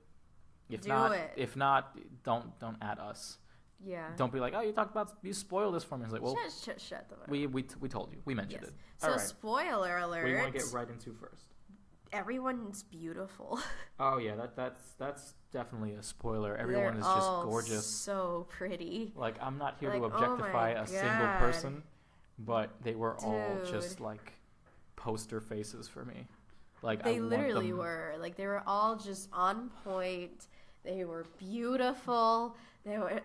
[SPEAKER 1] If not, don't add us.
[SPEAKER 3] Yeah.
[SPEAKER 1] Don't be like, oh, you spoiled this for me. It's like, well,
[SPEAKER 3] shut the fuck up.
[SPEAKER 1] We told you. We mentioned it.
[SPEAKER 3] So spoiler alert.
[SPEAKER 1] What do you want to get right into first?
[SPEAKER 3] Everyone's beautiful.
[SPEAKER 1] Oh yeah, that's definitely a spoiler. Everyone is just gorgeous.
[SPEAKER 3] So pretty.
[SPEAKER 1] Like I'm not here to objectify a single person, but they were all just like poster faces for me. Like
[SPEAKER 3] they literally were. Like they were all just on point. They were beautiful. They were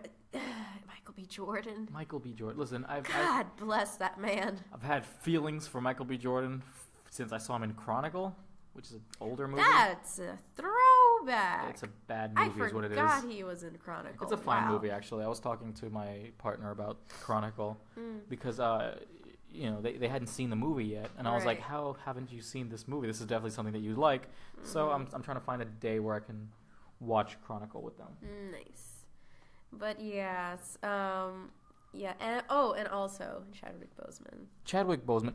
[SPEAKER 3] Michael B. Jordan. Listen, God bless that man.
[SPEAKER 1] I've had feelings for Michael B. Jordan since I saw him in Chronicle, which is an older movie.
[SPEAKER 3] That's a throwback.
[SPEAKER 1] It's a bad movie, is what it is.
[SPEAKER 3] I forgot he was in Chronicle.
[SPEAKER 1] It's a fine movie, actually. I was talking to my partner about Chronicle because they hadn't seen the movie yet, and I was like, "How haven't you seen this movie? This is definitely something that you like." So I'm trying to find a day where I can watch Chronicle with them.
[SPEAKER 3] Nice. But yes, and also Chadwick Boseman.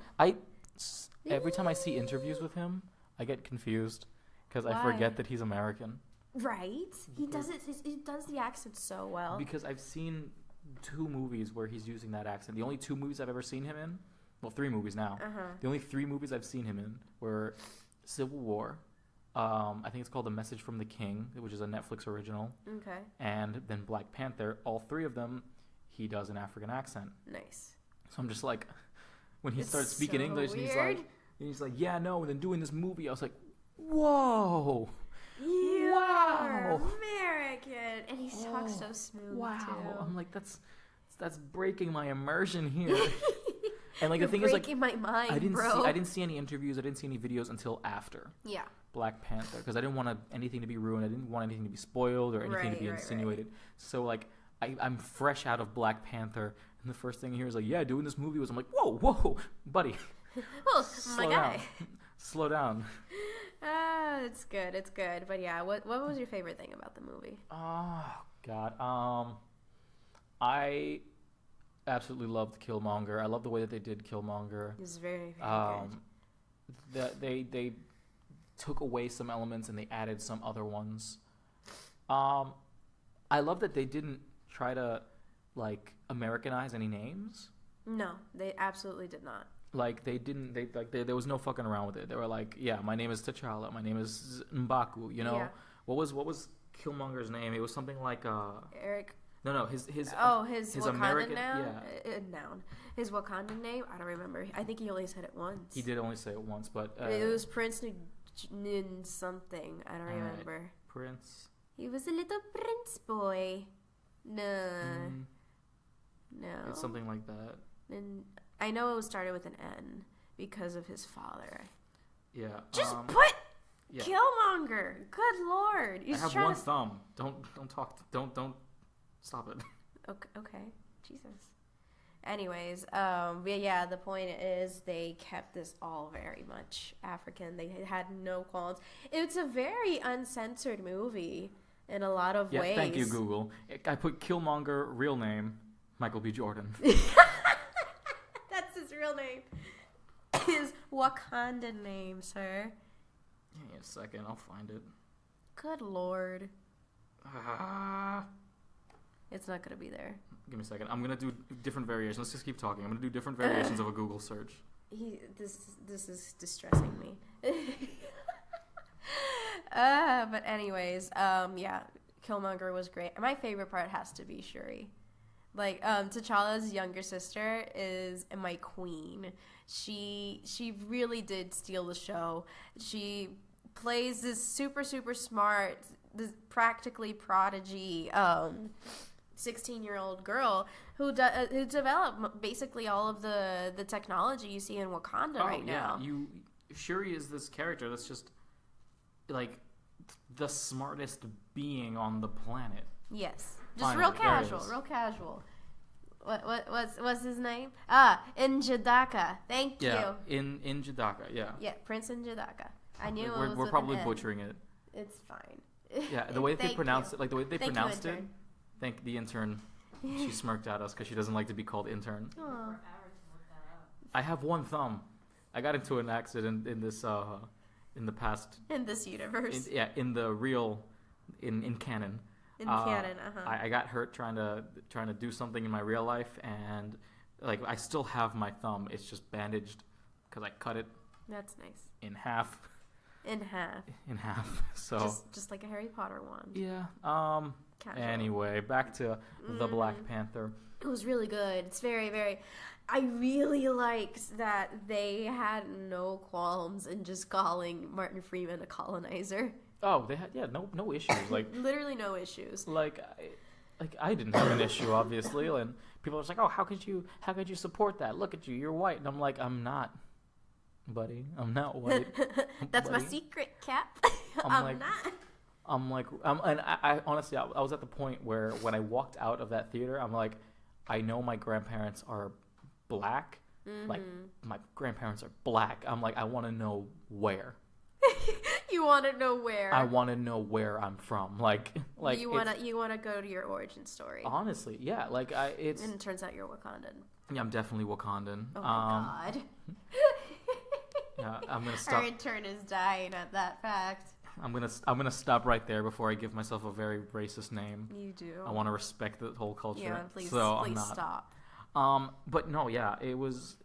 [SPEAKER 1] Every time I see interviews with him, I get confused because I forget that he's American.
[SPEAKER 3] Right? He does it. He does the accent so well.
[SPEAKER 1] Because I've seen 2 movies where he's using that accent. The only 2 movies I've ever seen him in, well, 3 movies now. The only 3 movies I've seen him in were Civil War. I think it's called The Message from the King, which is a Netflix original. Okay. And then Black Panther. All 3 of them, he does an African accent.
[SPEAKER 3] Nice.
[SPEAKER 1] So I'm just like, when he starts speaking English, and he's like, yeah, no. And then doing this movie, I was like, whoa.
[SPEAKER 3] You're American, and he talks so smooth.
[SPEAKER 1] Wow.
[SPEAKER 3] Too.
[SPEAKER 1] I'm like, that's breaking my immersion here. And like
[SPEAKER 3] You're
[SPEAKER 1] the thing is, like,
[SPEAKER 3] my mind,
[SPEAKER 1] I didn't see any interviews. I didn't see any videos until after. Yeah. Black Panther, because I didn't want anything to be ruined. I didn't want anything to be spoiled or anything to be insinuated. Right. So like, I'm fresh out of Black Panther, and the first thing I hear is like, yeah, doing this movie was. I'm like, whoa, buddy.
[SPEAKER 3] Well, my guy.
[SPEAKER 1] Slow down.
[SPEAKER 3] It's good. But yeah, what was your favorite thing about the movie?
[SPEAKER 1] Oh God. I absolutely loved Killmonger. I love the way that they did Killmonger.
[SPEAKER 3] It was very, very
[SPEAKER 1] good. They took away some elements and they added some other ones. I love that they didn't try to like Americanize any names.
[SPEAKER 3] No, they absolutely did not.
[SPEAKER 1] Like they didn't. There was no fucking around with it. They were like, yeah, my name is T'Challa. My name is M'Baku. You know, yeah. What was Killmonger's name? It was something like
[SPEAKER 3] Eric.
[SPEAKER 1] No, his
[SPEAKER 3] Wakandan
[SPEAKER 1] American
[SPEAKER 3] noun. His Wakandan name, I don't remember. I think he only said it once.
[SPEAKER 1] He did only say it once, but
[SPEAKER 3] it was Prince Nin something. I don't remember.
[SPEAKER 1] Right. Prince.
[SPEAKER 3] He was a little prince boy. No.
[SPEAKER 1] It's something like that.
[SPEAKER 3] And I know it started with an N because of his father.
[SPEAKER 1] Yeah.
[SPEAKER 3] Just put
[SPEAKER 1] Yeah.
[SPEAKER 3] Killmonger. Good lord.
[SPEAKER 1] I have one thumb. Don't stop it.
[SPEAKER 3] Okay. Jesus. Anyways, but yeah, the point is they kept this all very much African. They had no qualms. It's a very uncensored movie in a lot of ways.
[SPEAKER 1] Thank you, Google. I put Killmonger, real name, Michael B. Jordan.
[SPEAKER 3] That's his real name. His Wakandan name, sir.
[SPEAKER 1] Give me a second, I'll find it.
[SPEAKER 3] Good lord. It's not going to be there.
[SPEAKER 1] Give me a second. I'm going to do different variations. Let's just keep talking. I'm going to do different variations of a Google search.
[SPEAKER 3] This is distressing me. But anyways, yeah, Killmonger was great. My favorite part has to be Shuri. Like, T'Challa's younger sister is my queen. She really did steal the show. She plays this super, super smart, this practically prodigy, 16-year-old girl who developed basically all of the technology you see in Wakanda now.
[SPEAKER 1] Shuri is this character that's just like the smartest being on the planet.
[SPEAKER 3] Yes, just
[SPEAKER 1] Finally,
[SPEAKER 3] real casual. What's his name? N'Jadaka. Thank you.
[SPEAKER 1] In N'Jadaka. Yeah.
[SPEAKER 3] Yeah, Prince N'Jadaka. I knew
[SPEAKER 1] we're probably butchering it.
[SPEAKER 3] It's fine.
[SPEAKER 1] Yeah, the way they pronounced it, like the way they pronounced it.
[SPEAKER 3] Intern.
[SPEAKER 1] Thank the intern. She smirked at us because she doesn't like to be called intern.
[SPEAKER 3] Aww.
[SPEAKER 1] I have one thumb. I got into an accident in this in the past.
[SPEAKER 3] In this universe.
[SPEAKER 1] In the real, in canon.
[SPEAKER 3] In canon,
[SPEAKER 1] I got hurt trying to do something in my real life, and like I still have my thumb. It's just bandaged because I cut it.
[SPEAKER 3] That's nice.
[SPEAKER 1] In half.
[SPEAKER 3] In half.
[SPEAKER 1] So
[SPEAKER 3] just like a Harry Potter wand.
[SPEAKER 1] Yeah.
[SPEAKER 3] Casual.
[SPEAKER 1] Anyway, back to the Black Panther.
[SPEAKER 3] It was really good. It's very, very. I really liked that they had no qualms in just calling Martin Freeman a colonizer.
[SPEAKER 1] Oh, they had no issues. Like
[SPEAKER 3] literally no issues.
[SPEAKER 1] Like I didn't have an issue, obviously, and people were just like, "Oh, how could you support that? Look at you, you're white." And I'm like, "I'm not, buddy. I'm not white."
[SPEAKER 3] That's my secret, Cap. I'm not.
[SPEAKER 1] And I honestly, I was at the point where when I walked out of that theater, I'm like, I know my grandparents are black. Mm-hmm. Like, my grandparents are black. I'm like, I want to know where.
[SPEAKER 3] You want to know where?
[SPEAKER 1] I want to know where I'm from. Like
[SPEAKER 3] you want to go to your origin story.
[SPEAKER 1] Honestly, yeah. Like
[SPEAKER 3] and it turns out you're Wakandan.
[SPEAKER 1] Yeah, I'm definitely Wakandan.
[SPEAKER 3] Oh my god.
[SPEAKER 1] Yeah, I'm gonna stop.
[SPEAKER 3] Our intern is dying at that fact.
[SPEAKER 1] I'm gonna stop right there before I give myself a very racist name.
[SPEAKER 3] You do.
[SPEAKER 1] I want to respect the whole culture.
[SPEAKER 3] Yeah, please stop.
[SPEAKER 1] But no, yeah, it was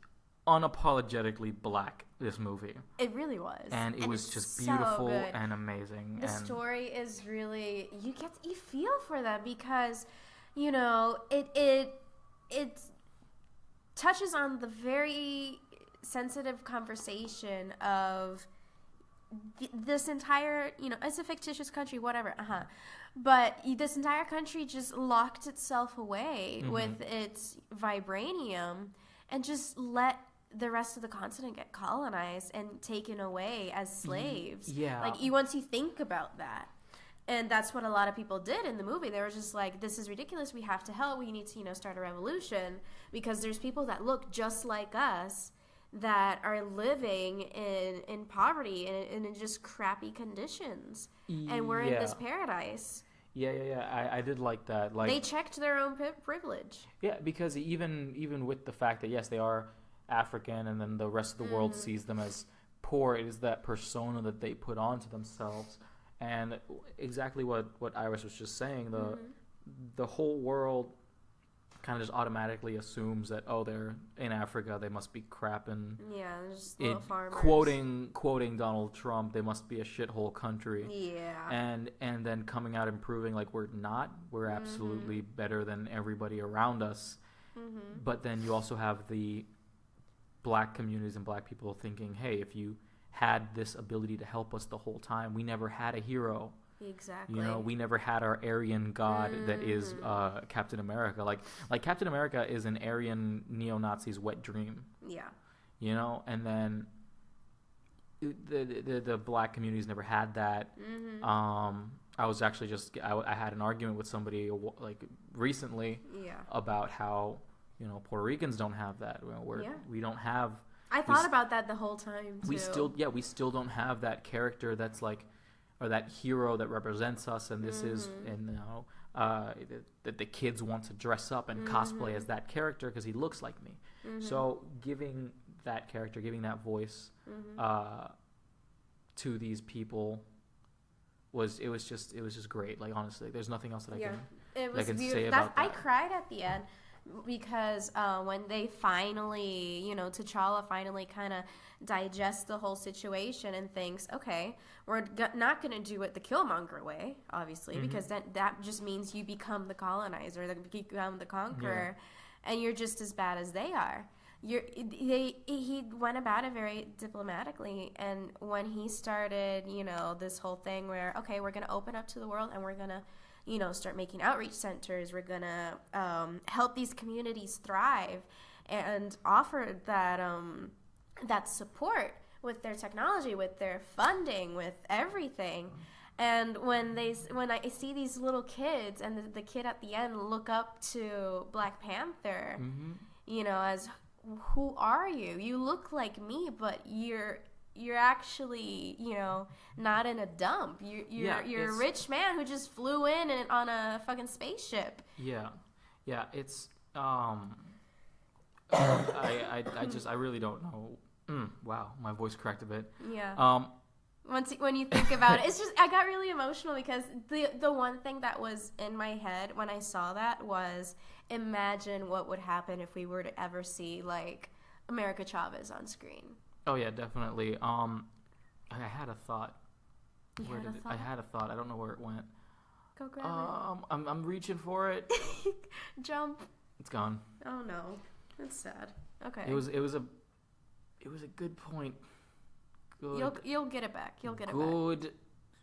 [SPEAKER 1] unapologetically black, this movie.
[SPEAKER 3] It really was.
[SPEAKER 1] And it was just beautiful and amazing.
[SPEAKER 3] The story is really, you feel for them because, you know, it touches on the very sensitive conversation of this entire, you know, it's a fictitious country, whatever, but this entire country just locked itself away with its vibranium and just let the rest of the continent get colonized and taken away as slaves.
[SPEAKER 1] Yeah.
[SPEAKER 3] Like, once you think about that. And that's what a lot of people did in the movie. They were just like, this is ridiculous. We have to help. We need to, you know, start a revolution because there's people that look just like us that are living in poverty and in just crappy conditions. And we're in this paradise.
[SPEAKER 1] Yeah. I did like that. Like,
[SPEAKER 3] they checked their own privilege.
[SPEAKER 1] Yeah, because even with the fact that, yes, they are African and then the rest of the world sees them as poor, it is that persona that they put onto themselves. And exactly what Iris was just saying, the whole world kind of just automatically assumes that, oh, they're in Africa, they must be crap, and
[SPEAKER 3] just little farmers.
[SPEAKER 1] Quoting Donald Trump, they must be a shithole country.
[SPEAKER 3] Yeah.
[SPEAKER 1] And then coming out and proving like we're not, we're absolutely better than everybody around us. But then you also have the black communities and black people thinking, hey, if you had this ability to help us the whole time, we never had a hero.
[SPEAKER 3] Exactly.
[SPEAKER 1] You know, we never had our Aryan god that is Captain America. Like Captain America is an Aryan neo-Nazi's wet dream.
[SPEAKER 3] Yeah.
[SPEAKER 1] You know, and then the black community's never had that. I was actually I had an argument with somebody like recently about how Puerto Ricans don't have that. We don't have.
[SPEAKER 3] I thought about that the whole time too.
[SPEAKER 1] We still don't have that character that's like, or that hero that represents us, and this is, and that the kids want to dress up and cosplay as that character because he looks like me. So giving that character, giving that voice to these people was just great. Like, honestly, there's nothing else that I can say about that.
[SPEAKER 3] I cried at the end because when they finally, T'Challa finally kind of digests the whole situation and thinks, okay, we're not going to do it the Killmonger way, obviously, because that just means you become the colonizer, you become the conqueror, and you're just as bad as they are. He went about it very diplomatically, and when he started, this whole thing where, okay, we're going to open up to the world, and we're going to, start making outreach centers, we're going to help these communities thrive, and offer that support with their technology, with their funding, with everything. And when I see these little kids, and the kid at the end look up to Black Panther, as, who are you? You look like me, but you're actually, not in a dump. You're a rich man who just flew in on a fucking spaceship.
[SPEAKER 1] Yeah, it's I really don't know. Wow, my voice cracked a bit.
[SPEAKER 3] Yeah. When you think about it, it's just, I got really emotional because the one thing that was in my head when I saw that was, imagine what would happen if we were to ever see like America Chavez on screen.
[SPEAKER 1] Oh yeah, definitely. I had a thought. I had a thought. I don't know where it went.
[SPEAKER 3] Go grab it.
[SPEAKER 1] I'm reaching for it.
[SPEAKER 3] Jump.
[SPEAKER 1] It's gone.
[SPEAKER 3] Oh no, that's sad. Okay.
[SPEAKER 1] It was a good point. Good.
[SPEAKER 3] You'll get it back. You'll get it back.
[SPEAKER 1] Good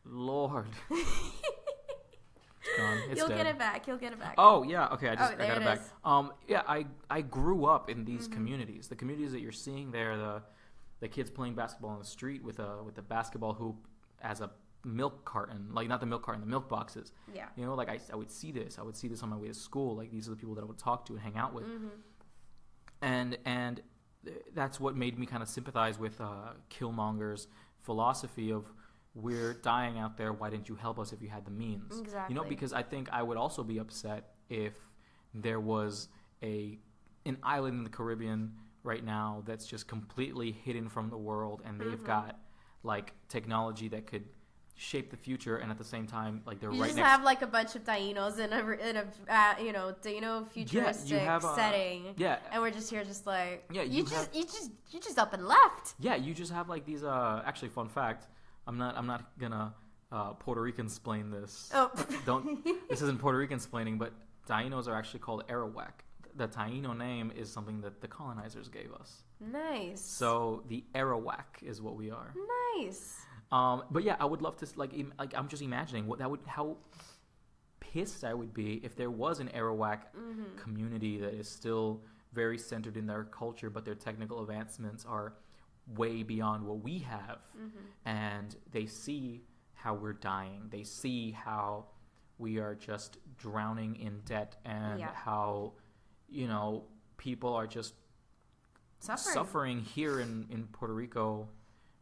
[SPEAKER 1] Lord. It's gone. It's
[SPEAKER 3] You'll
[SPEAKER 1] dead.
[SPEAKER 3] get it back. You'll get it back.
[SPEAKER 1] Oh yeah. Okay. I got it back.
[SPEAKER 3] Is.
[SPEAKER 1] I grew up in these communities. The communities that you're seeing there, the kids playing basketball on the street with a basketball hoop as a milk carton, like not the milk carton, the milk boxes.
[SPEAKER 3] Yeah.
[SPEAKER 1] Like I would see this. I would see this on my way to school. Like, these are the people that I would talk to and hang out with. And that's what made me kind of sympathize with Killmonger's philosophy of, we're dying out there, why didn't you help us if you had the means?
[SPEAKER 3] Exactly.
[SPEAKER 1] Because I think I would also be upset if there was an island in the Caribbean right now that's just completely hidden from the world, and they've got like technology that could shape the future, and at the same time, like, they're
[SPEAKER 3] you
[SPEAKER 1] right
[SPEAKER 3] just
[SPEAKER 1] next.
[SPEAKER 3] have like a bunch of Tainos in a futuristic setting.
[SPEAKER 1] Yeah,
[SPEAKER 3] and we're just here, just like,
[SPEAKER 1] you
[SPEAKER 3] just up and left.
[SPEAKER 1] Yeah, you just have like these. Actually, fun fact. I'm not gonna Puerto Rican explain this.
[SPEAKER 3] Oh,
[SPEAKER 1] This isn't Puerto Rican explaining, but Tainos are actually called Arawak. The Taino name is something that the colonizers gave us.
[SPEAKER 3] Nice.
[SPEAKER 1] So the Arawak is what we are.
[SPEAKER 3] Nice.
[SPEAKER 1] But yeah, I would love to I'm just imagining how pissed I would be if there was an Arawak community that is still very centered in their culture, but their technical advancements are way beyond what we have, and they see how we're dying. They see how we are just drowning in debt, and how people are just suffering here in Puerto Rico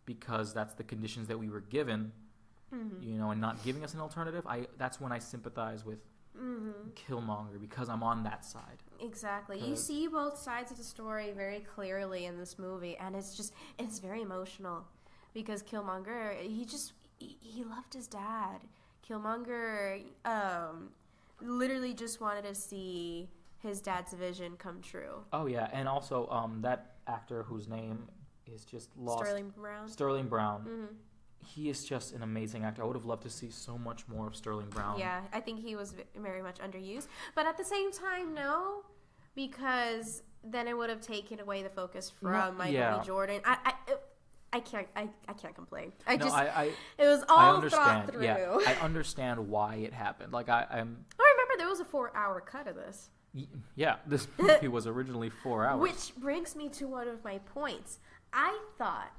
[SPEAKER 1] because that's the conditions that we were given, and not giving us an alternative. That's when I sympathize with Killmonger, because I'm on that side.
[SPEAKER 3] Exactly. You see both sides of the story very clearly in this movie, and it's very emotional, because Killmonger, he loved his dad. Killmonger literally just wanted to see his dad's vision come true.
[SPEAKER 1] Oh yeah, and also that actor whose name is just lost. Sterling Brown. He is just an amazing actor. I would have loved to see so much more of Sterling Brown. Yeah,
[SPEAKER 3] I think he was very much underused. But at the same time, no, because then it would have taken away the focus from Michael B. Jordan. I can't complain. It was all thought through.
[SPEAKER 1] Yeah, I understand why it happened. Like, I remember
[SPEAKER 3] there was a 4-hour cut of this.
[SPEAKER 1] Yeah, this movie was originally 4 hours.
[SPEAKER 3] Which brings me to one of my points. I thought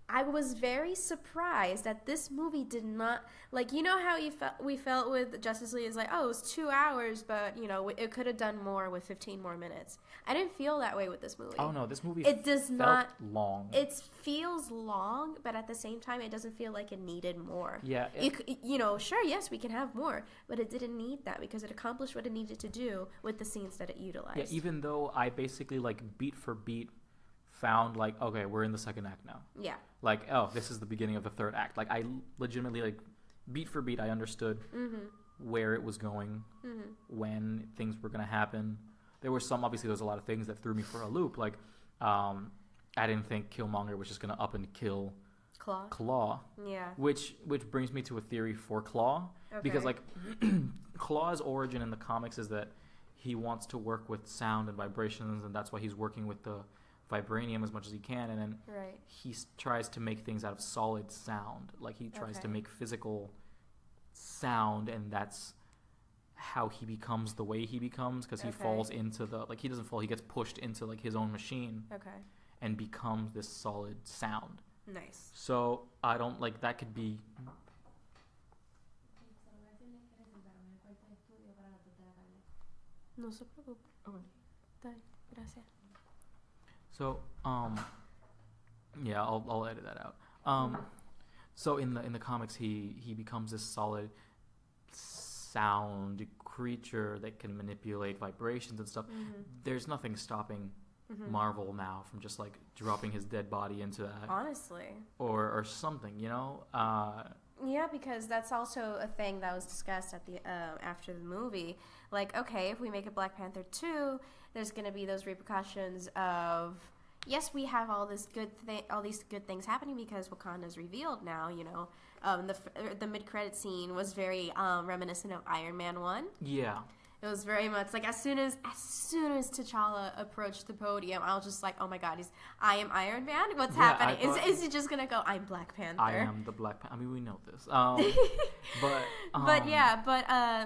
[SPEAKER 3] I was very surprised that this movie did not, like, you know how we felt with Justice League is like, oh, it was 2 hours, but, you know, it could have done more with 15 more minutes. I didn't feel that way with this movie.
[SPEAKER 1] Oh, no, this movie
[SPEAKER 3] felt
[SPEAKER 1] long.
[SPEAKER 3] It feels long, but at the same time, it doesn't feel like it needed more.
[SPEAKER 1] Yeah.
[SPEAKER 3] You know, sure, yes, we can have more, but it didn't need that because it accomplished what it needed to do with the scenes that it utilized.
[SPEAKER 1] Yeah, even though I basically, like, beat for beat found, like, okay, we're in the second act now.
[SPEAKER 3] Yeah.
[SPEAKER 1] Like, oh, this is the beginning of the third act. Like, I legitimately, like, beat for beat, I understood where it was going, when things were going to happen. There were obviously, there was a lot of things that threw me for a loop. Like, I didn't think Killmonger was just going to up and kill Claw.
[SPEAKER 3] Yeah.
[SPEAKER 1] Which brings me to a theory for Claw.
[SPEAKER 3] Okay.
[SPEAKER 1] Because, like, Claw's origin in the comics is that he wants to work with sound and vibrations, and that's why he's working with the vibranium as much as he can, and then he tries to make things out of solid sound. Like, he tries to make physical sound, and that's how he becomes the way he becomes, because he falls into the, like, he doesn't fall, he gets pushed into, like, his own machine and becomes this solid sound.
[SPEAKER 3] Nice.
[SPEAKER 1] So I don't, like, that could be
[SPEAKER 3] No se preocupe. Okay. Gracias.
[SPEAKER 1] So, yeah, I'll edit that out. So in the comics, he becomes this solid sound creature that can manipulate vibrations and stuff. There's nothing stopping Marvel now from just, like, dropping his dead body into that.
[SPEAKER 3] Honestly.
[SPEAKER 1] Or something, you know?
[SPEAKER 3] Yeah, because that's also a thing that was discussed at the after the movie. Like, okay, if we make a Black Panther 2, there's going to be those repercussions of, yes, we have all these good things happening because Wakanda's revealed now, you know. The mid-credit scene was very reminiscent of Iron Man 1.
[SPEAKER 1] Yeah.
[SPEAKER 3] It was very much like as soon as T'Challa approached the podium, I was just like, oh my god, I am Iron Man? What's happening? Is he just gonna go, I'm Black Panther?
[SPEAKER 1] I am the Black Panther. I mean, we know this.
[SPEAKER 3] But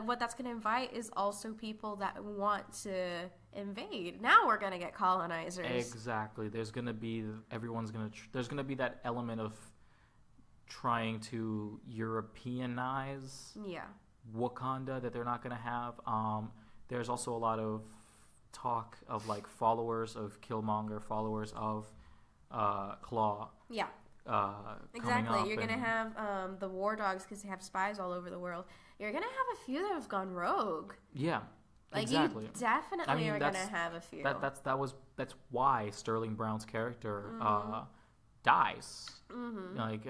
[SPEAKER 3] what that's gonna invite is also people that want to invade. Now we're gonna get colonizers.
[SPEAKER 1] Exactly. There's gonna be there's gonna be that element of trying to Europeanize.
[SPEAKER 3] Yeah.
[SPEAKER 1] Wakanda that they're not going to have. There's also a lot of talk of, like, followers of Killmonger, followers of Claw.
[SPEAKER 3] Yeah. Exactly. You're going to have the war dogs because they have spies all over the world. You're going to have a few that have gone rogue.
[SPEAKER 1] Yeah.
[SPEAKER 3] Like,
[SPEAKER 1] exactly.
[SPEAKER 3] You definitely are going to have a few.
[SPEAKER 1] That's why Sterling Brown's character dies. Like,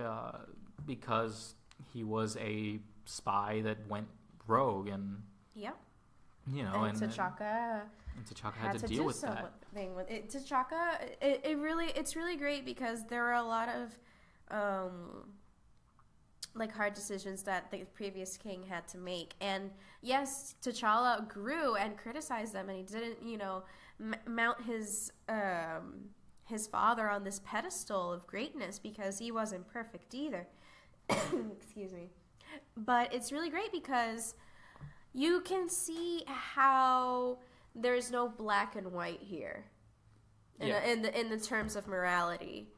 [SPEAKER 1] because he was a spy that went rogue, and you know, and T'Chaka had to deal with that
[SPEAKER 3] thing with it. T'Chaka, it's really great because there are a lot of like hard decisions that the previous king had to make, and yes, T'Challa grew and criticized them, and he didn't, you know, mount his father on this pedestal of greatness because he wasn't perfect either. Excuse me. But it's really great because you can see how there's no black and white here in the terms of morality.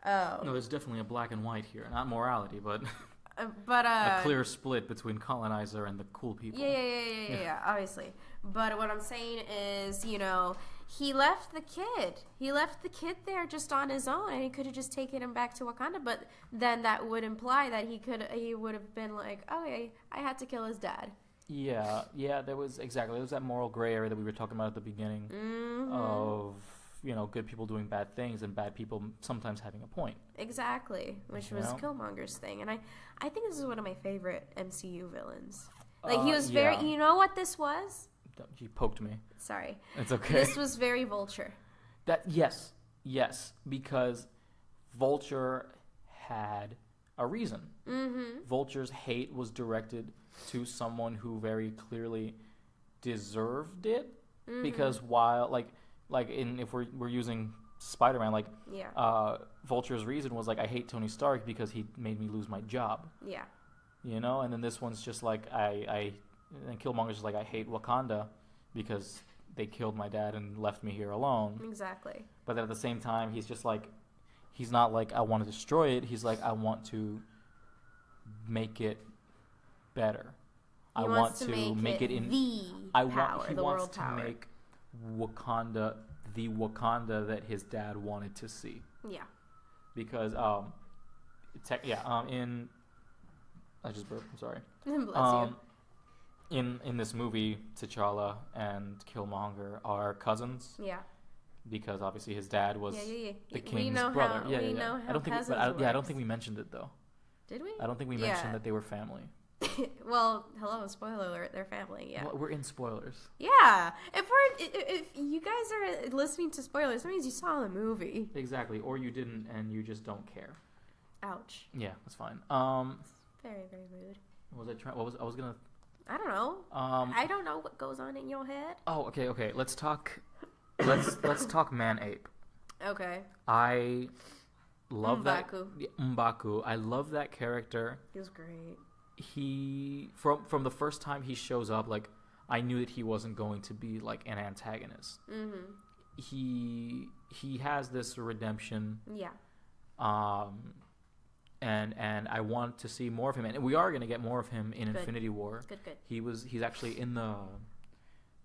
[SPEAKER 1] No, there's definitely a black and white here. Not morality, but a clear split between colonizer and the cool people.
[SPEAKER 3] Yeah, obviously. But what I'm saying is, you know, he left the kid there just on his own, and he could have just taken him back to Wakanda. But then that would imply that he would have been like, oh, yeah, I had to kill his dad. Yeah. There was
[SPEAKER 1] that moral gray area that we were talking about at the beginning of, you know, good people doing bad things and bad people sometimes having a point.
[SPEAKER 3] Exactly, which was Killmonger's thing, and I think this is one of my favorite MCU villains. Like, he was very. You know what this was?
[SPEAKER 1] You poked me.
[SPEAKER 3] Sorry.
[SPEAKER 1] It's okay.
[SPEAKER 3] This was very Vulture.
[SPEAKER 1] Yes, because Vulture had a reason. Vulture's hate was directed to someone who very clearly deserved it, because while if we're using Spider-Man, like Vulture's reason was like, I hate Tony Stark because he made me lose my job.
[SPEAKER 3] Yeah.
[SPEAKER 1] You know, and then this one's just like and Killmonger's just like, I hate Wakanda because they killed my dad and left me here alone.
[SPEAKER 3] Exactly.
[SPEAKER 1] But then at the same time, he's just like, he's not like, I want to destroy it. He's like, I want to make it better. I want to make it in
[SPEAKER 3] the power,
[SPEAKER 1] he
[SPEAKER 3] the
[SPEAKER 1] wants
[SPEAKER 3] world
[SPEAKER 1] to
[SPEAKER 3] power.
[SPEAKER 1] make Wakanda the Wakanda that his dad wanted to see.
[SPEAKER 3] Yeah.
[SPEAKER 1] Because in I just burped, I'm sorry.
[SPEAKER 3] Bless you.
[SPEAKER 1] In this movie, T'Challa and Killmonger are cousins.
[SPEAKER 3] Yeah.
[SPEAKER 1] Because obviously his dad was the king's
[SPEAKER 3] know
[SPEAKER 1] brother.
[SPEAKER 3] How, we know how
[SPEAKER 1] I don't think I don't think we mentioned it though.
[SPEAKER 3] Did we?
[SPEAKER 1] I don't think we mentioned that they were family.
[SPEAKER 3] Well, hello, spoiler alert, they're family, yeah.
[SPEAKER 1] Well, we're in spoilers.
[SPEAKER 3] Yeah. If you guys are listening to spoilers, that means you saw the movie.
[SPEAKER 1] Exactly. Or you didn't and you just don't care.
[SPEAKER 3] Ouch.
[SPEAKER 1] Yeah, that's fine.
[SPEAKER 3] Very, very rude.
[SPEAKER 1] What was I trying? I was gonna.
[SPEAKER 3] I don't know. I don't know what goes on in your head.
[SPEAKER 1] Oh, okay. Let's talk. Let's talk Man Ape.
[SPEAKER 3] Okay.
[SPEAKER 1] I love
[SPEAKER 3] M'Baku.
[SPEAKER 1] that M'Baku. I love that character.
[SPEAKER 3] He was great.
[SPEAKER 1] He from the first time he shows up, like I knew that he wasn't going to be like an antagonist.
[SPEAKER 3] Mm-hmm.
[SPEAKER 1] He has this redemption.
[SPEAKER 3] Yeah.
[SPEAKER 1] And I want to see more of him, and we are going to get more of him in
[SPEAKER 3] Good.
[SPEAKER 1] Infinity War.
[SPEAKER 3] Good.
[SPEAKER 1] He's actually in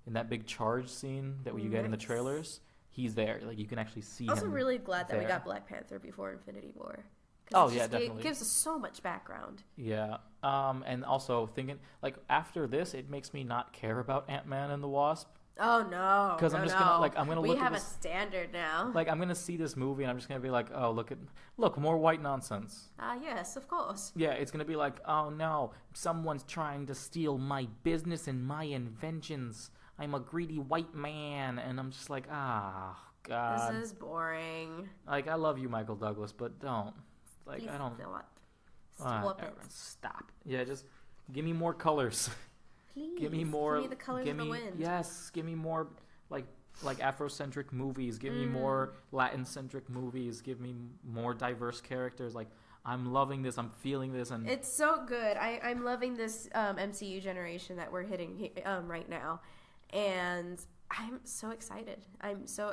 [SPEAKER 1] that big charge scene that you get in the trailers. He's there, like you can actually see him.
[SPEAKER 3] I'm also really glad that we got Black Panther before Infinity War. Oh yeah, definitely. It gives us so much background.
[SPEAKER 1] Yeah. And also thinking like after this, it makes me not care about Ant-Man and the Wasp.
[SPEAKER 3] Oh no!
[SPEAKER 1] Because I'm just gonna like I'm gonna look.
[SPEAKER 3] We have a standard now.
[SPEAKER 1] Like I'm gonna see this movie and I'm just gonna be like, oh look more white nonsense.
[SPEAKER 3] Yes, of course.
[SPEAKER 1] Yeah, it's gonna be like, oh no, someone's trying to steal my business and my inventions. I'm a greedy white man, and I'm just like, God.
[SPEAKER 3] This is boring.
[SPEAKER 1] Like I love you, Michael Douglas, but don't. Like
[SPEAKER 3] Please
[SPEAKER 1] I don't.
[SPEAKER 3] Stop.
[SPEAKER 1] Yeah, just give me more colors.
[SPEAKER 3] Please.
[SPEAKER 1] Give me more.
[SPEAKER 3] Give me the colors of the wind.
[SPEAKER 1] Yes, give me more like Afrocentric movies. Give me more Latin-centric movies. Give me more diverse characters. Like I'm loving this. I'm feeling this, and
[SPEAKER 3] it's so good. I'm loving this MCU generation that we're hitting right now, and I'm so excited.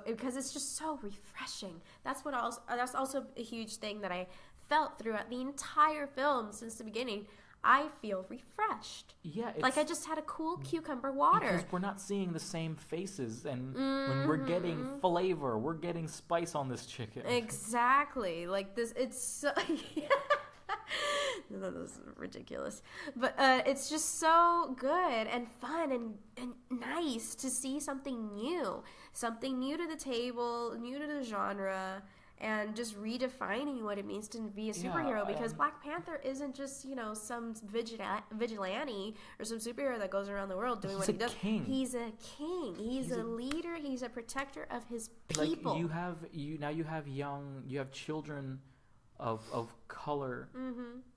[SPEAKER 3] Because it's just so refreshing. That's also a huge thing that I felt throughout the entire film since the beginning. I feel refreshed.
[SPEAKER 1] Yeah.
[SPEAKER 3] Like I just had a cool cucumber water.
[SPEAKER 1] Because we're not seeing the same faces, and when we're getting flavor, we're getting spice on this chicken.
[SPEAKER 3] Exactly. Like this, it's so... No, this is ridiculous. But it's just so good and fun and nice to see something new to the table, new to the genre, and just redefining what it means to be a superhero. Because Black Panther isn't just, some vigilante or some superhero that goes around the world doing what he does. He's a king. He's a leader. He's a protector of his people.
[SPEAKER 1] Like you have children of color,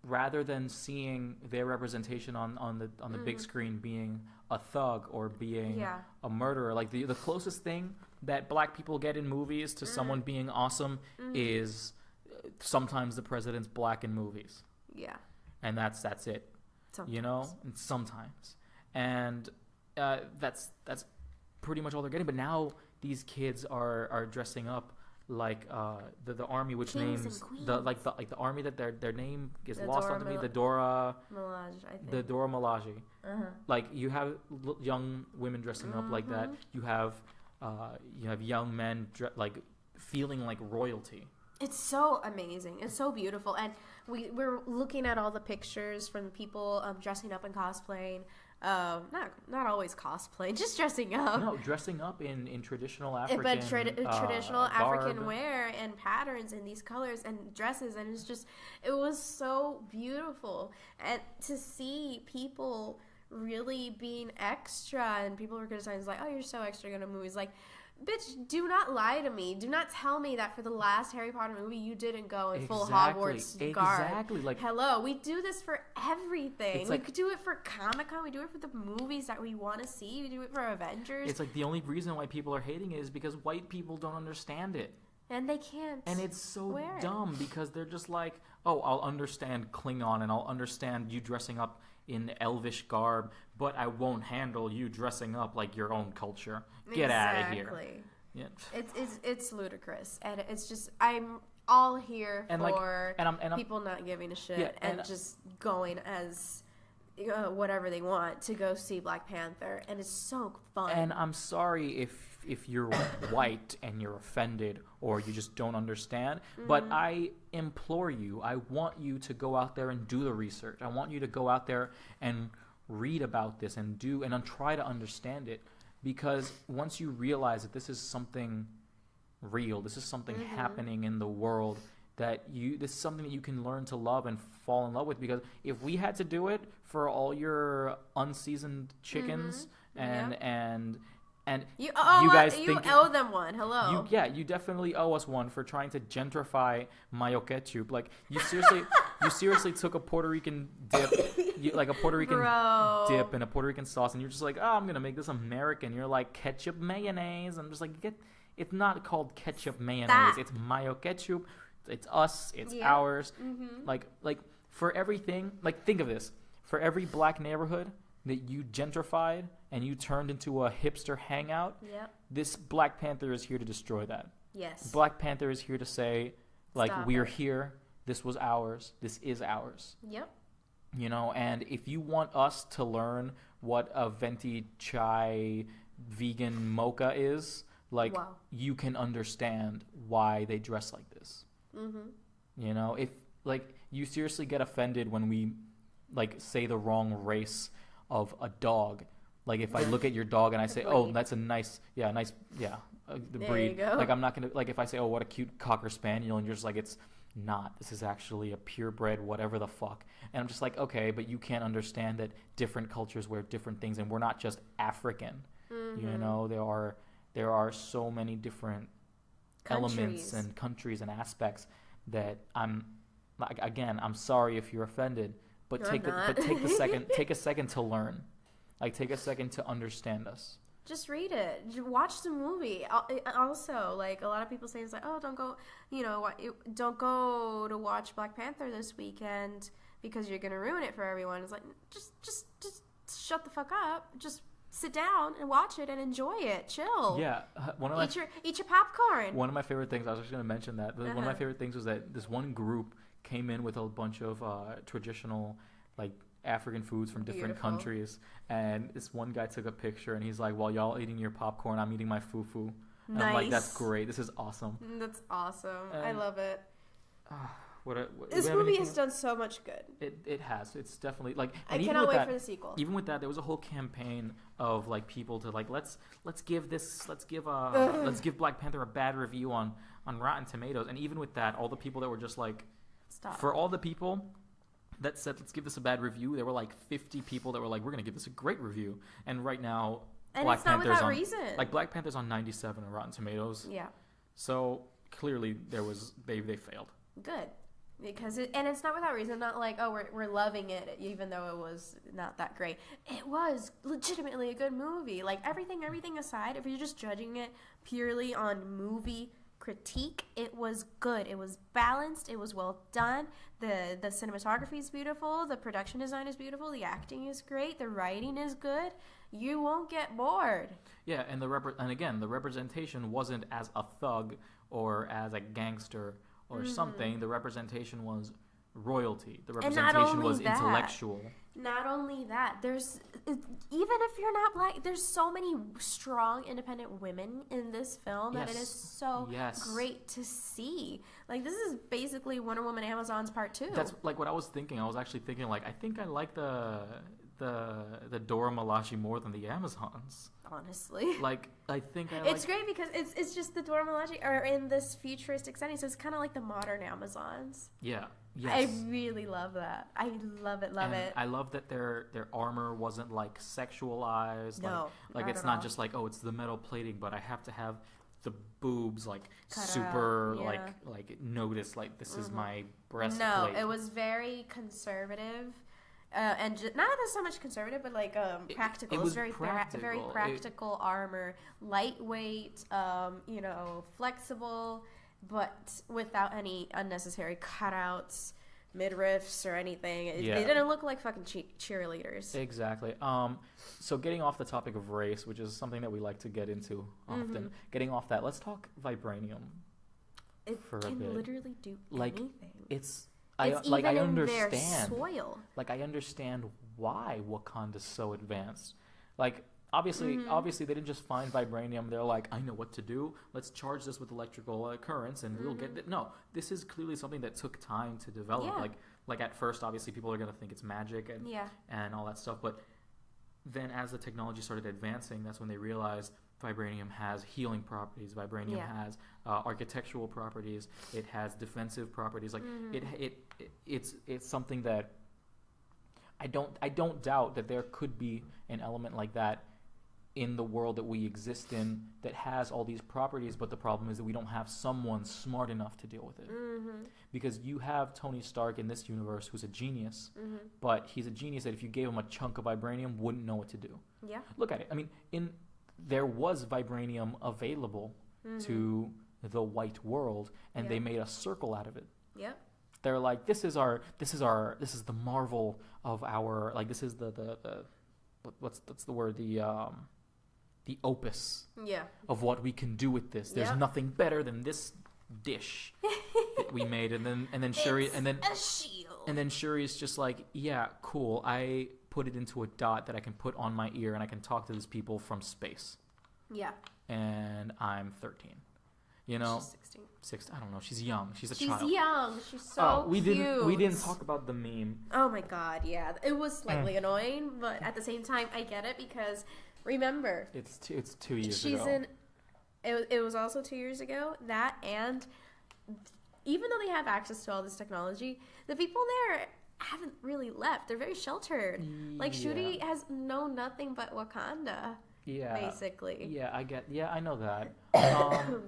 [SPEAKER 1] rather than seeing their representation on the big screen being a thug or being a murderer. Like the closest thing that black people get in movies to someone being awesome is sometimes the president's black in movies. Yeah. And that's it. Sometimes. And sometimes. And that's pretty much all they're getting. But now these kids are dressing up like the army, which
[SPEAKER 3] Kings
[SPEAKER 1] names
[SPEAKER 3] the
[SPEAKER 1] army that their name gets lost onto me. The Dora Milaje, I think. The Dora Milaje. Like you have young women dressing up like that. You have young men feeling like royalty.
[SPEAKER 3] It's so amazing. It's so beautiful. And we're looking at all the pictures from people dressing up and cosplaying. Not always cosplay, just dressing up.
[SPEAKER 1] No, dressing up in traditional African
[SPEAKER 3] traditional African
[SPEAKER 1] garb.
[SPEAKER 3] Wear and patterns and these colors and dresses, and it was so beautiful. And to see people really being extra, and people were criticizing like, oh, you're so extra in a movie. It's like, bitch, do not lie to me. Do not tell me that for the last Harry Potter movie you didn't go in full Hogwarts garb.
[SPEAKER 1] Exactly. Like,
[SPEAKER 3] hello, we do this for everything. We could do it for Comic-Con. We do it for the movies that we want to see. We do it for Avengers.
[SPEAKER 1] It's like the only reason why people are hating it is because white people don't understand it.
[SPEAKER 3] And they can't.
[SPEAKER 1] And it's so dumb because they're just like, oh, I'll understand Klingon and I'll understand you dressing up in elvish garb, but I won't handle you dressing up like your own culture. Get out of here.
[SPEAKER 3] Yeah. It's ludicrous, and it's just I'm all here
[SPEAKER 1] and
[SPEAKER 3] for
[SPEAKER 1] I'm
[SPEAKER 3] people not giving a shit and just going as whatever they want to go see Black Panther, and it's so fun.
[SPEAKER 1] And I'm sorry if you're white and you're offended or you just don't understand, but I implore you, I want you to go out there and do the research. I want you to go out there and read about this and try to understand it, because once you realize that this is something real, this is something happening in the world, this is something that you can learn to love and fall in love with. Because if we had to do it for all your unseasoned chickens and you guys
[SPEAKER 3] owe them one. Hello.
[SPEAKER 1] You definitely owe us one for trying to gentrify mayo ketchup. Like you seriously took a Puerto Rican dip, like a Puerto Rican dip and a Puerto Rican sauce, and you're just like, oh, I'm gonna make this American. You're like ketchup mayonnaise. I'm just like, it's not called ketchup mayonnaise. It's mayo ketchup. It's us. It's ours. Like for everything. Like think of this: for every black neighborhood that you gentrified and you turned into a hipster hangout, this Black Panther is here to destroy that.
[SPEAKER 3] Yes.
[SPEAKER 1] Black Panther is here to say, like, we're here. This was ours. This is ours.
[SPEAKER 3] Yep.
[SPEAKER 1] You know, and if you want us to learn what a venti chai vegan mocha is, like, you can understand why they dress like this. You know, if, like, you seriously get offended when we, like, say the wrong race of a dog. Like if I look at your dog and I say, "Oh, that's a nice the breed." Like I'm not gonna, like if I say, "Oh, what a cute cocker spaniel," and you're just like, "It's not. This is actually a purebred whatever the fuck." And I'm just like, okay, but you can't understand that different cultures wear different things, and we're not just African. You know, there are so many different elements and countries and aspects that I'm sorry if you're offended. But take a second to learn. Like, take a second to understand us.
[SPEAKER 3] Just read it. Watch the movie. Also, like, a lot of people say, it's like, oh, don't go to watch Black Panther this weekend because you're going to ruin it for everyone. It's like, just shut the fuck up. Just sit down and watch it and enjoy it. Chill.
[SPEAKER 1] Yeah.
[SPEAKER 3] Eat your popcorn.
[SPEAKER 1] One of my favorite things, I was just going to mention that. One of my favorite things was that this one group came in with a bunch of traditional, like, African foods from different countries, and this one guy took a picture and he's like, while y'all eating your popcorn, I'm eating my fufu. And I'm like, that's great. This is awesome.
[SPEAKER 3] That's awesome. I love it.
[SPEAKER 1] This
[SPEAKER 3] movie has done so much good.
[SPEAKER 1] It has. It's definitely like.
[SPEAKER 3] I cannot wait for the sequel.
[SPEAKER 1] Even with that, there was a whole campaign of like people to like let's give Black Panther a bad review on Rotten Tomatoes, and even with that, all the people that were just like, stop. For all the people that said let's give this a bad review, there were like 50 people that were like, we're gonna give this a great review. And right now, Black Panther's on 97 on Rotten Tomatoes. Yeah. So clearly they failed.
[SPEAKER 3] Good. Because it's not without reason. Not like, oh, we're loving it, even though it was not that great. It was legitimately a good movie. Like everything aside, if you're just judging it purely on movie critique, it was good. It was balanced. It was well done. The cinematography is beautiful. The production design is beautiful. The acting is great. The writing is good. You won't get bored.
[SPEAKER 1] Yeah, and again, the representation wasn't as a thug or as a gangster or something. The representation was royalty. The representation was intellectual.
[SPEAKER 3] Not only that, there's, even if you're not black, there's so many strong, independent women in this film that it is so great to see. Like, this is basically Wonder Woman Amazon's part 2.
[SPEAKER 1] That's like what I was thinking. I was actually thinking, like, I think I like the Dora Milaje more than the Amazons.
[SPEAKER 3] Honestly,
[SPEAKER 1] like I think
[SPEAKER 3] it's great because it's just the Dora Milaje are in this futuristic setting, so it's kind of like the modern Amazons.
[SPEAKER 1] Yeah. Yes.
[SPEAKER 3] I really love that. I love it.
[SPEAKER 1] I love that their armor wasn't like sexualized.
[SPEAKER 3] No,
[SPEAKER 1] like it's not just like, oh, it's the metal plating, but I have to have the boobs like cut super out. like notice like this is my breastplate.
[SPEAKER 3] No, it was very conservative. And not so much conservative, but like practical. It was very practical. Very practical armor, lightweight, flexible, but without any unnecessary cutouts, midriffs, or anything. They didn't look like fucking cheerleaders.
[SPEAKER 1] Exactly. So getting off the topic of race, which is something that we like to get into often, getting off that, let's talk vibranium.
[SPEAKER 3] It
[SPEAKER 1] for a
[SPEAKER 3] can
[SPEAKER 1] bit.
[SPEAKER 3] literally do
[SPEAKER 1] Like,
[SPEAKER 3] anything.
[SPEAKER 1] It's
[SPEAKER 3] I
[SPEAKER 1] understand.
[SPEAKER 3] in their soil.
[SPEAKER 1] Like, I understand why Wakanda's so advanced. Like, obviously, they didn't just find vibranium. They're like, I know what to do. Let's charge this with electrical currents, and we'll get it. No, this is clearly something that took time to develop.
[SPEAKER 3] Yeah.
[SPEAKER 1] Like at first, obviously, people are gonna think it's magic and all that stuff. But then, as the technology started advancing, that's when they realized vibranium has healing properties. Vibranium has architectural properties. It has defensive properties. Like it's something that I don't doubt that there could be an element like that in the world that we exist in that has all these properties, but the problem is that we don't have someone smart enough to deal with it. Because you have Tony Stark in this universe who's a genius, but he's a genius that if you gave him a chunk of vibranium, wouldn't know what to do.
[SPEAKER 3] Yeah.
[SPEAKER 1] Look at it. I mean, there was vibranium available to the white world, and they made a circle out of it.
[SPEAKER 3] Yep.
[SPEAKER 1] They're like, this is the marvel of our, like, this is the what's the word, the opus of what we can do with this. There's nothing better than this dish that we made. And then Shuri
[SPEAKER 3] a shield.
[SPEAKER 1] And then Shuri's just like, yeah, cool. I put it into a dot that I can put on my ear, and I can talk to these people from space.
[SPEAKER 3] Yeah.
[SPEAKER 1] And I'm 13. You know,
[SPEAKER 3] she's 16.
[SPEAKER 1] 16. I don't know. She's young. She's a child.
[SPEAKER 3] She's young. She's so cute.
[SPEAKER 1] We didn't talk about the meme.
[SPEAKER 3] Oh my god, yeah. It was slightly annoying, but at the same time, I get it because remember,
[SPEAKER 1] it's 2 years ago.
[SPEAKER 3] It was also 2 years ago. That, and even though they have access to all this technology, the people there haven't really left. They're very sheltered. Like Shuri has known nothing but Wakanda.
[SPEAKER 1] Yeah.
[SPEAKER 3] Basically.
[SPEAKER 1] Yeah, I know that.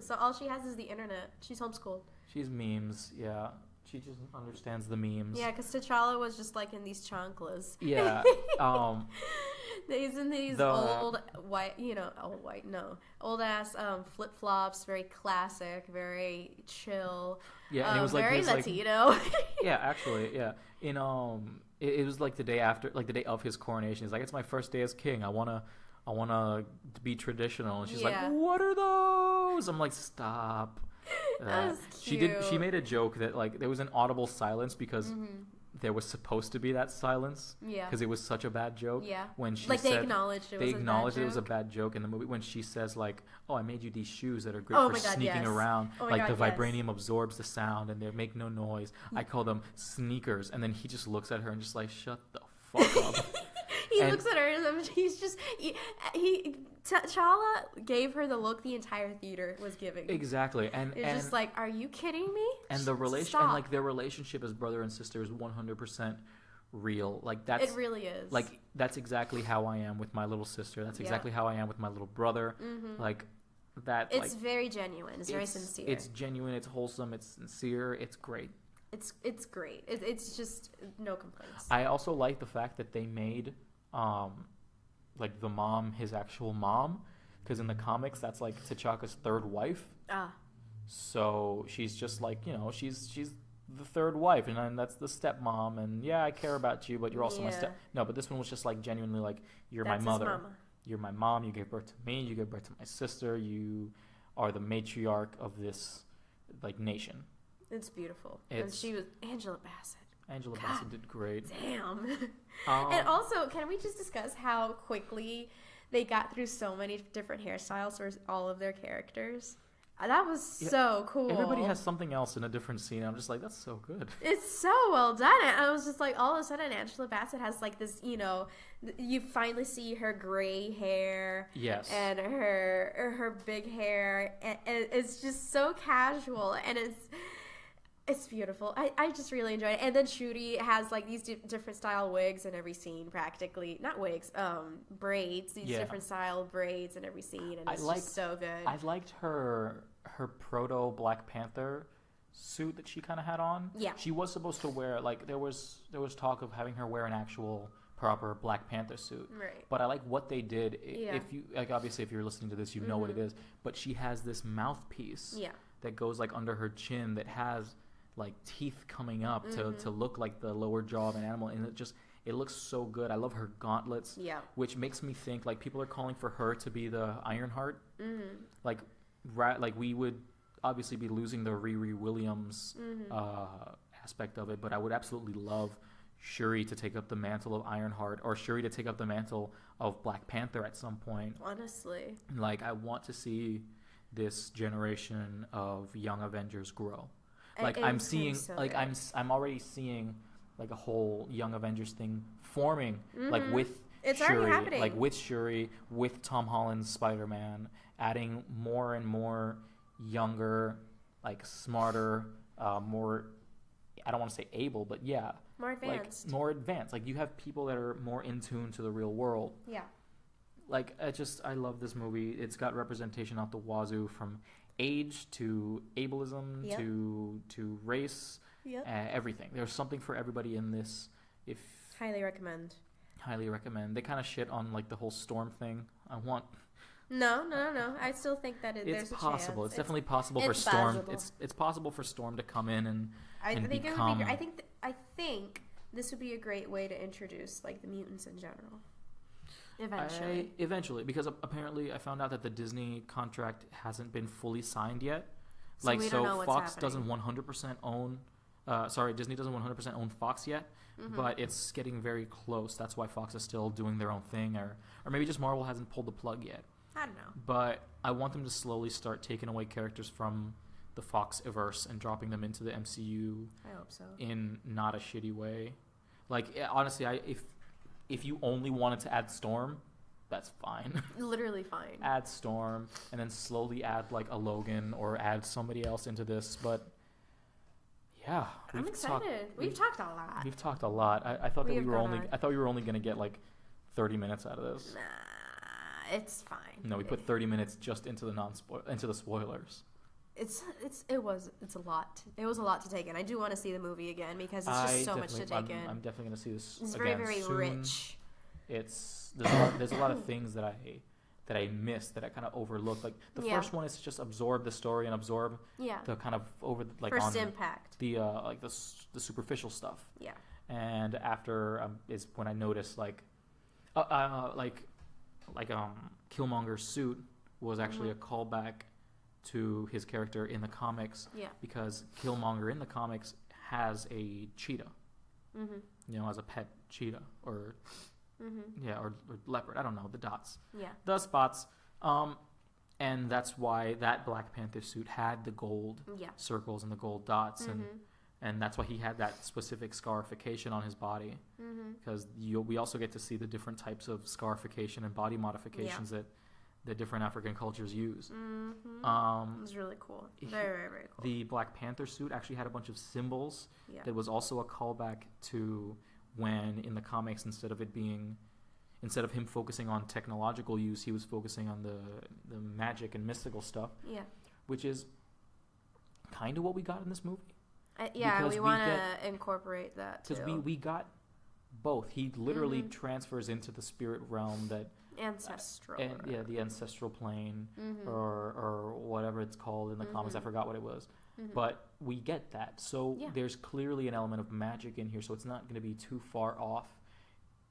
[SPEAKER 3] So all she has is the internet. She's homeschooled.
[SPEAKER 1] She's memes, yeah. She just understands the memes.
[SPEAKER 3] Yeah, because T'Challa was just like in these chanclas.
[SPEAKER 1] Yeah.
[SPEAKER 3] He's in these old ass flip flops, very classic, very chill.
[SPEAKER 1] Yeah, and it was like
[SPEAKER 3] very
[SPEAKER 1] his,
[SPEAKER 3] Latino.
[SPEAKER 1] Like, yeah, actually, yeah. In it was like the day of his coronation. He's like, it's my first day as king. I wanna be traditional, and she's like, what are those? I'm like, stop.
[SPEAKER 3] That was cute.
[SPEAKER 1] She made a joke that like there was an audible silence because there was supposed to be that silence. Yeah. Because it was such a bad joke. Yeah. When she
[SPEAKER 3] they acknowledged it was
[SPEAKER 1] a bad joke in the movie when she says like, oh, I made you these shoes that are great for sneaking around. Like the vibranium absorbs the sound and they make no noise. I call them sneakers. And then he just looks at her and just like, shut the fuck up.
[SPEAKER 3] He looks at her and he's just T'Challa gave her the look the entire theater was giving.
[SPEAKER 1] Exactly, and
[SPEAKER 3] just like, are you kidding me?
[SPEAKER 1] And the relation, and like their relationship as brother and sister is 100% real. Like that's
[SPEAKER 3] it really is.
[SPEAKER 1] Like that's exactly how I am with my little sister. That's exactly how I am with my little brother. Like that.
[SPEAKER 3] It's very genuine. It's very sincere.
[SPEAKER 1] It's genuine. It's wholesome. It's sincere. It's great.
[SPEAKER 3] It's great. It's just no complaints.
[SPEAKER 1] I also like the fact that they made like the mom his actual mom, because in the comics that's like T'Chaka's third wife. So she's just like, you know, she's the third wife, and then that's the stepmom, and yeah, I care about you, but you're also my step. No, but this one was just like genuinely like, you're my mother. You're my mom. You gave birth to me. You gave birth to my sister. You are the matriarch of this like nation.
[SPEAKER 3] It's beautiful. And she was Angela Bassett.
[SPEAKER 1] Angela Bassett did great.
[SPEAKER 3] Damn. And also, can we just discuss how quickly they got through so many different hairstyles for all of their characters? That was so cool.
[SPEAKER 1] Everybody has something else in a different scene. I'm just like, that's so good.
[SPEAKER 3] It's so well done. And I was just like, all of a sudden, Angela Bassett has like this, you know, you finally see her gray hair.
[SPEAKER 1] Yes.
[SPEAKER 3] And her big hair. And it's just so casual. And it's beautiful. I just really enjoyed it. And then Shuri has like these different style wigs in every scene, practically. Not wigs, braids. These different style braids in every scene, and it's just so good.
[SPEAKER 1] I liked her proto Black Panther suit that she kind of had on. Yeah. She was supposed to wear like there was talk of having her wear an actual proper Black Panther suit. Right. But I like what they did. If you like, obviously, if you're listening to this, you know what it is. But she has this mouthpiece. That goes like under her chin that has like teeth coming up to look like the lower jaw of an animal, and it looks so good. I love her gauntlets, which makes me think like people are calling for her to be the Ironheart, like we would obviously be losing the Riri Williams aspect of it, but I would absolutely love Shuri to take up the mantle of Ironheart, or Shuri to take up the mantle of Black Panther at some point.
[SPEAKER 3] Honestly.
[SPEAKER 1] Like, I want to see this generation of young Avengers grow. Like, I'm seeing, like, I'm already seeing, like, a whole Young Avengers thing forming, like, with Shuri, like, with Shuri, with Tom Holland's Spider-Man, adding more and more younger, like, smarter, more, I don't want to say able, but yeah.
[SPEAKER 3] More advanced.
[SPEAKER 1] Like, more advanced. Like, you have people that are more in tune to the real world.
[SPEAKER 3] Yeah.
[SPEAKER 1] Like, I love this movie. It's got representation out the wazoo, from age to ableism to race, everything. There's something for everybody in this.
[SPEAKER 3] Highly recommend.
[SPEAKER 1] They kind of shit on, like, the whole Storm thing.
[SPEAKER 3] No. I still think that there's
[SPEAKER 1] possible.
[SPEAKER 3] a
[SPEAKER 1] It's definitely possible for Storm. It's possible for Storm to come in and become.
[SPEAKER 3] I think this would be a great way to introduce, like, the mutants in general.
[SPEAKER 1] Eventually, because apparently I found out that the Disney contract hasn't been fully signed yet.
[SPEAKER 3] So we don't know what's
[SPEAKER 1] Fox
[SPEAKER 3] happening.
[SPEAKER 1] doesn't 100% own. Disney doesn't 100% own Fox yet, but it's getting very close. That's why Fox is still doing their own thing, or maybe just Marvel hasn't pulled the plug yet.
[SPEAKER 3] I don't know.
[SPEAKER 1] But I want them to slowly start taking away characters from the Fox-verse and dropping them into the MCU.
[SPEAKER 3] I hope so.
[SPEAKER 1] In not a shitty way. Like, honestly, if you only wanted to add Storm, that's fine.
[SPEAKER 3] Literally fine.
[SPEAKER 1] Add Storm, and then slowly add, like, a Logan, or add somebody else into this. But yeah,
[SPEAKER 3] I'm excited. We've talked a lot.
[SPEAKER 1] We've talked a lot. I thought we were only gonna get, like, 30 minutes out of this.
[SPEAKER 3] Nah, it's fine.
[SPEAKER 1] No, we put 30 minutes just into the spoilers.
[SPEAKER 3] It's a lot. It was a lot to take in. I do want to see the movie again, because it's just so much to take in.
[SPEAKER 1] I'm definitely going to see this
[SPEAKER 3] It's
[SPEAKER 1] again
[SPEAKER 3] very, very
[SPEAKER 1] soon.
[SPEAKER 3] rich.
[SPEAKER 1] There's a lot of things that I missed, that I kind of overlooked. Like, the first one is to just absorb the story and absorb the kind of
[SPEAKER 3] first impact.
[SPEAKER 1] The like the superficial stuff.
[SPEAKER 3] Yeah.
[SPEAKER 1] And after is when I noticed, like Killmonger's suit was actually a callback to his character in the comics, because Killmonger in the comics has a cheetah, as a pet cheetah, or or leopard. I don't know, the spots, and that's why that Black Panther suit had the gold circles and the gold dots, and that's why he had that specific scarification on his body, because we also get to see the different types of scarification and body modifications that different African cultures use.
[SPEAKER 3] It was really cool. Very, very, very cool.
[SPEAKER 1] The Black Panther suit actually had a bunch of symbols that was also a callback to when in the comics, instead of him focusing on technological use, he was focusing on the magic and mystical stuff. Yeah. Which is kind of what we got in this movie.
[SPEAKER 3] We want to incorporate that too.
[SPEAKER 1] Because we got both. He literally transfers into the spirit realm, that
[SPEAKER 3] ancestral.
[SPEAKER 1] The ancestral plane, or whatever it's called in the comics. I forgot what it was. But we get that. So there's clearly an element of magic in here, so it's not going to be too far off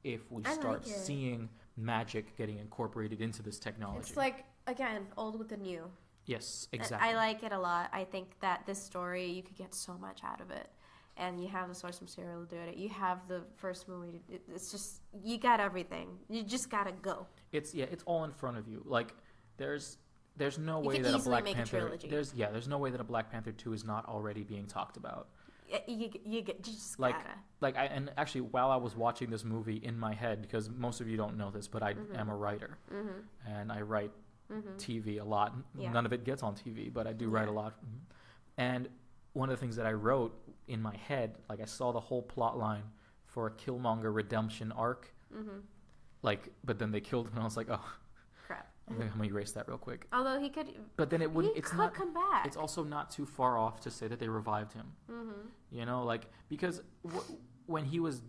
[SPEAKER 1] if we start seeing magic getting incorporated into this technology.
[SPEAKER 3] It's like, again, old with the new.
[SPEAKER 1] Yes, exactly.
[SPEAKER 3] I like it a lot. I think that this story, you could get so much out of it. And you have the source material to do it. You have the first movie. It's just, you got everything. You just got to go.
[SPEAKER 1] It's all in front of you. Like, there's no way that a Black Panther. There's no way that a Black Panther 2 is not already being talked about.
[SPEAKER 3] You just
[SPEAKER 1] gotta. And actually, while I was watching this movie in my head, because most of you don't know this, but I am a writer, and I write TV a lot. None of it gets on TV, but I do write a lot. And one of the things that I wrote in my head, like, I saw the whole plot line for a Killmonger redemption arc, but then they killed him, and I was like, oh
[SPEAKER 3] crap.
[SPEAKER 1] I'm gonna erase that real quick.
[SPEAKER 3] Although he could,
[SPEAKER 1] but then it wouldn't.
[SPEAKER 3] He could come back.
[SPEAKER 1] It's also not too far off to say that they revived him. Because when he was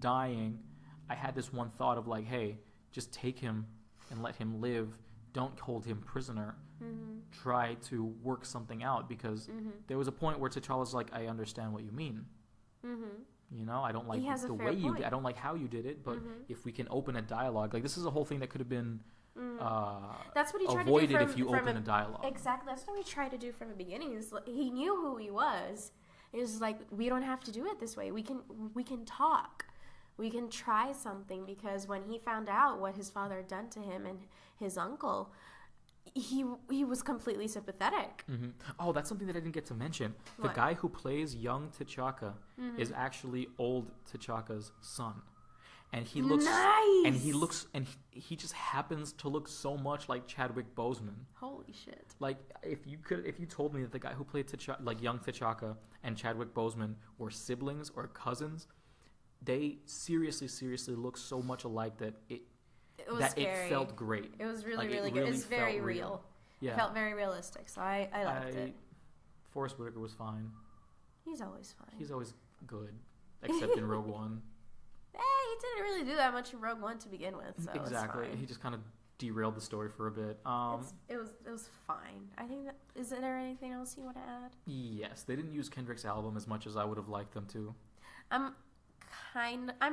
[SPEAKER 1] dying, I had this one thought of, like, hey, just take him and let him live. Don't hold him prisoner. Try to work something out, because there was a point where T'Challa's like, I understand what you mean. I don't like the way you did. I don't like how you did it, but if we can open a dialogue, like, this is a whole thing that could have been
[SPEAKER 3] That's what he tried
[SPEAKER 1] avoided
[SPEAKER 3] to do
[SPEAKER 1] if you open a dialogue.
[SPEAKER 3] Exactly. That's what he tried to do from the beginning. He knew who he was. It was like, we don't have to do it this way. We can talk. We can try something, because when he found out what his father had done to him and his uncle, he was completely sympathetic.
[SPEAKER 1] Mm-hmm. Oh, that's something that I didn't get to mention. The guy who plays young T'Chaka is actually old T'Chaka's son. And he looks
[SPEAKER 3] nice.
[SPEAKER 1] He just happens to look so much like Chadwick Boseman.
[SPEAKER 3] Holy shit.
[SPEAKER 1] Like, if you told me that the guy who played young T'Chaka and Chadwick Boseman were siblings or cousins, they seriously look so much alike that it felt great.
[SPEAKER 3] It was really good. It was very real.
[SPEAKER 1] Yeah.
[SPEAKER 3] It felt very realistic, so I liked it.
[SPEAKER 1] Forrest Whitaker was fine.
[SPEAKER 3] He's always fine.
[SPEAKER 1] He's always good, except in Rogue One.
[SPEAKER 3] He didn't really do that much in Rogue One to begin with, so
[SPEAKER 1] exactly.
[SPEAKER 3] It's fine.
[SPEAKER 1] He just kind of derailed the story for a bit.
[SPEAKER 3] It was fine. I think is there anything else you want to add?
[SPEAKER 1] Yes, they didn't use Kendrick's album as much as I would have liked them to.
[SPEAKER 3] I'm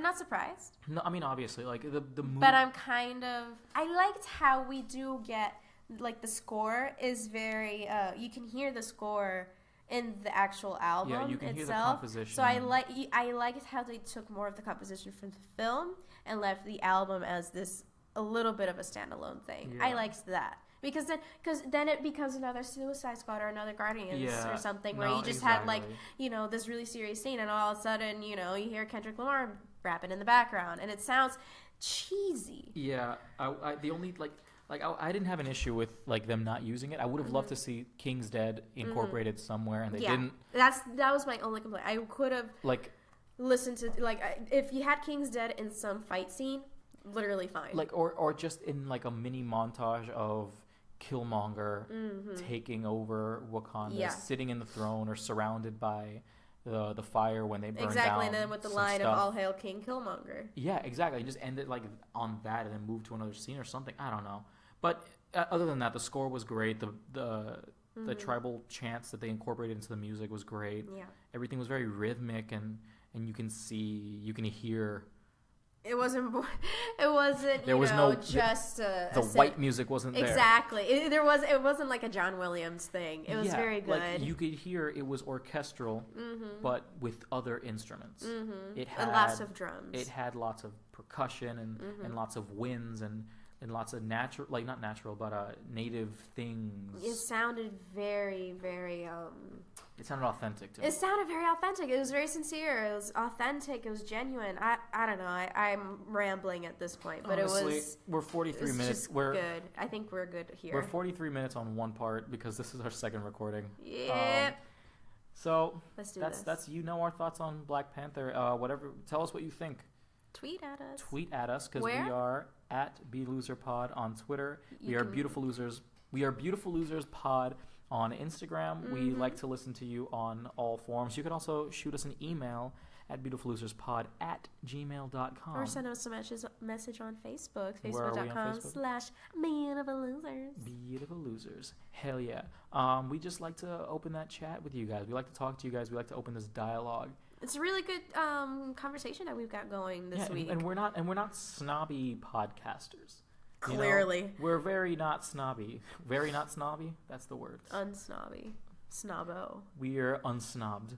[SPEAKER 3] not surprised.
[SPEAKER 1] No, I mean, obviously, like the movie.
[SPEAKER 3] But I liked how we do get, like, the score is very you can hear the score in the actual album itself.
[SPEAKER 1] Yeah, you can hear the composition.
[SPEAKER 3] So I liked how they took more of the composition from the film and left the album as a little bit of a standalone thing. Yeah. I liked that. Because then it becomes another Suicide Squad or another Guardians or something where you just had, like, this really serious scene, and all of a sudden, you hear Kendrick Lamar rapping in the background, and it sounds cheesy.
[SPEAKER 1] Yeah, I didn't have an issue with, like, them not using it. I would have loved to see King's Dead incorporated somewhere, and they didn't.
[SPEAKER 3] That was my only complaint. I could have listened to, like, if you had King's Dead in some fight scene, literally fine.
[SPEAKER 1] Like, or just in, like, a mini montage of Killmonger taking over Wakanda, sitting in the throne or surrounded by the fire when they burn down.
[SPEAKER 3] And then with the line of "All Hail King Killmonger."
[SPEAKER 1] Yeah, exactly. You just end it, like, on that and then move to another scene or something. I don't know. But other than that, the score was great. The tribal chants that they incorporated into the music was great. Yeah. Everything was very rhythmic, and you can hear.
[SPEAKER 3] It wasn't.
[SPEAKER 1] The white music wasn't there.
[SPEAKER 3] Exactly. It wasn't like a John Williams thing. It was very good.
[SPEAKER 1] Like, you could hear it was orchestral, but with other instruments. It had
[SPEAKER 3] lots of drums.
[SPEAKER 1] It had lots of percussion and lots of winds and lots of natural, like, not natural, but native things.
[SPEAKER 3] It sounded very, very.
[SPEAKER 1] It sounded authentic to me.
[SPEAKER 3] It sounded very authentic. It was very sincere. It was authentic. It was genuine. I don't know. I'm rambling at this point, but honestly,
[SPEAKER 1] we're 43 minutes.
[SPEAKER 3] We're good. I think we're good here.
[SPEAKER 1] We're 43 minutes on one part because this is our second recording.
[SPEAKER 3] Yep.
[SPEAKER 1] So
[SPEAKER 3] let's do
[SPEAKER 1] this. That's our thoughts on Black Panther. Whatever. Tell us what you think.
[SPEAKER 3] Tweet at us
[SPEAKER 1] because we are at BeautifulLosersPod on Twitter. We are Beautiful Losers. We are Beautiful Losers Pod on Instagram. We like to listen to you on all forms. You can also shoot us an email at beautifulloserspod@gmail.com.
[SPEAKER 3] Or send us a message on Facebook. Facebook.com/BeautifulLosers.
[SPEAKER 1] Beautiful Losers. Hell yeah. We just like to open that chat with you guys. We like to talk to you guys. We like to open this dialogue.
[SPEAKER 3] It's a really good conversation that we've got going this week.
[SPEAKER 1] And we're not snobby podcasters.
[SPEAKER 3] Clearly.
[SPEAKER 1] We're very not snobby. Very not snobby? That's the word.
[SPEAKER 3] Unsnobby. Snobbo.
[SPEAKER 1] We're unsnobbed.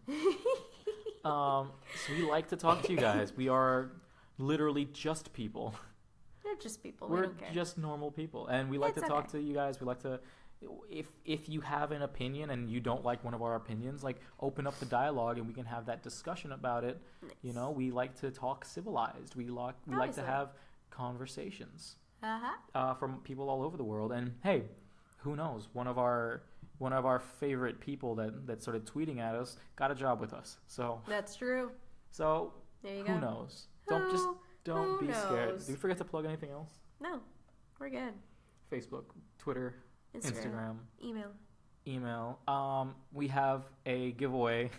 [SPEAKER 1] So we like to talk to you guys. We are literally just people.
[SPEAKER 3] They're just people.
[SPEAKER 1] We're just normal people. And we like to talk to you guys. We like to... If you have an opinion and you don't like one of our opinions, like, open up the dialogue and we can have that discussion about it. Nice. We like to talk civilized. We like to have conversations from people all over the world. And hey, who knows? One of our favorite people that started tweeting at us got a job with us. So
[SPEAKER 3] that's true.
[SPEAKER 1] So
[SPEAKER 3] there you
[SPEAKER 1] who
[SPEAKER 3] go.
[SPEAKER 1] Knows? Don't be scared. Did we forget to plug anything else?
[SPEAKER 3] No, we're good.
[SPEAKER 1] Facebook, Twitter. Instagram.
[SPEAKER 3] Email.
[SPEAKER 1] We have a giveaway.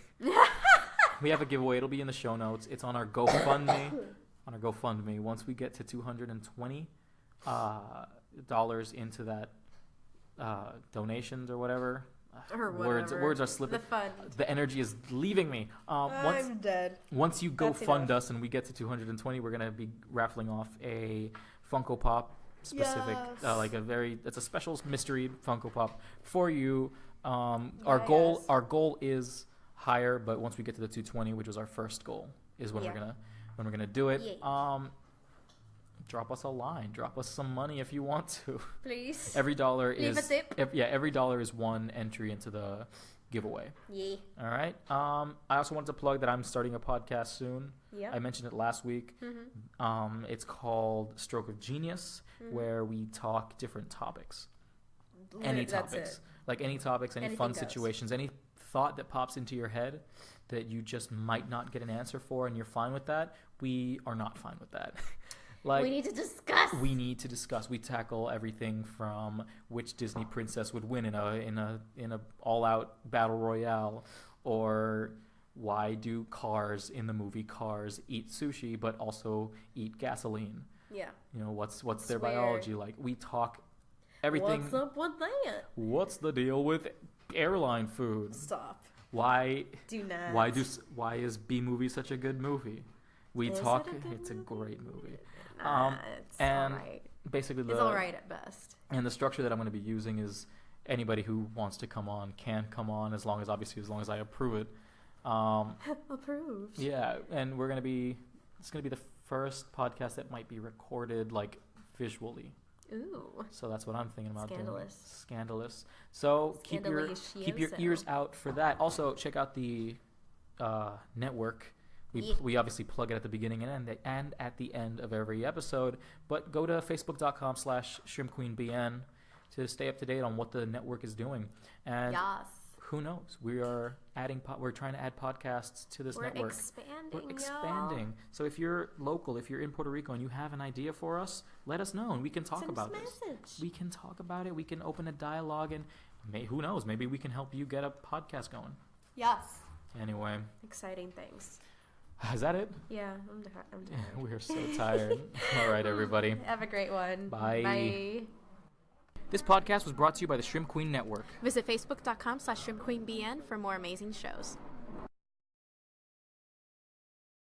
[SPEAKER 1] It'll be in the show notes. It's on our GoFundMe. Once we get to $220 into that donations or whatever. Words are slipping.
[SPEAKER 3] The fund.
[SPEAKER 1] The energy is leaving me.
[SPEAKER 3] I'm dead.
[SPEAKER 1] Once you go fund us and we get to 220, we're gonna be raffling off a Funko Pop specific, it's a special mystery Funko Pop for you. Our goal is higher, but once we get to the 220, which was our first goal, is when we're gonna do it.
[SPEAKER 3] Yeah.
[SPEAKER 1] Drop us a line. Drop us some money if you want to.
[SPEAKER 3] Please.
[SPEAKER 1] Every dollar
[SPEAKER 3] Leave
[SPEAKER 1] is
[SPEAKER 3] a tip.
[SPEAKER 1] every dollar is one entry into the giveaway.
[SPEAKER 3] Yeah.
[SPEAKER 1] All right. I also wanted to plug that I'm starting a podcast soon.
[SPEAKER 3] Yeah.
[SPEAKER 1] I mentioned it last week.
[SPEAKER 3] Mm-hmm.
[SPEAKER 1] It's called Stroke of Genius, where we talk different topics. Any topics. Like any topics, any
[SPEAKER 3] Anything
[SPEAKER 1] fun
[SPEAKER 3] goes.
[SPEAKER 1] situations, any thought that pops into your head that you just might not get an answer for, and you're fine with that. We are not fine with that.
[SPEAKER 3] We need to discuss.
[SPEAKER 1] We tackle everything from which Disney princess would win in a all-out battle royale, or why do cars in the movie Cars eat sushi but also eat gasoline?
[SPEAKER 3] Yeah.
[SPEAKER 1] What's their biology like? We talk everything.
[SPEAKER 3] What's up with that?
[SPEAKER 1] What's the deal with airline food?
[SPEAKER 3] Stop.
[SPEAKER 1] Why?
[SPEAKER 3] Do not.
[SPEAKER 1] Why is B movie such a good movie? It's a great movie.
[SPEAKER 3] It's
[SPEAKER 1] and
[SPEAKER 3] alright.
[SPEAKER 1] basically
[SPEAKER 3] It's alright at best.
[SPEAKER 1] And the structure that I'm going to be using is anybody who wants to come on can come on, as long as I approve it.
[SPEAKER 3] Approved.
[SPEAKER 1] Yeah, and it's going to be the first podcast that might be recorded visually.
[SPEAKER 3] Ooh.
[SPEAKER 1] So that's what I'm thinking about doing. Scandalous. So keep your ears out for that. Also, check out the network. We obviously plug it at the beginning and at the end of every episode. But go to facebook.com/shrimpqueenbn to stay up to date on what the network is doing. And who knows? We're trying to add podcasts to this network. We're expanding.
[SPEAKER 3] Y'all.
[SPEAKER 1] So if you're local, if you're in Puerto Rico and you have an idea for us, let us know and we can talk about this. We can talk about it. We can open a dialogue and who knows? Maybe we can help you get a podcast going.
[SPEAKER 3] Yes.
[SPEAKER 1] Anyway.
[SPEAKER 3] Exciting things.
[SPEAKER 1] Is that it?
[SPEAKER 3] Yeah, I'm tired.
[SPEAKER 1] We're so tired. All right, everybody.
[SPEAKER 3] Have a great one.
[SPEAKER 1] Bye.
[SPEAKER 3] Bye.
[SPEAKER 1] This podcast was brought to you by the Shrimp Queen Network.
[SPEAKER 2] Visit facebook.com/shrimpqueenbn for more amazing shows.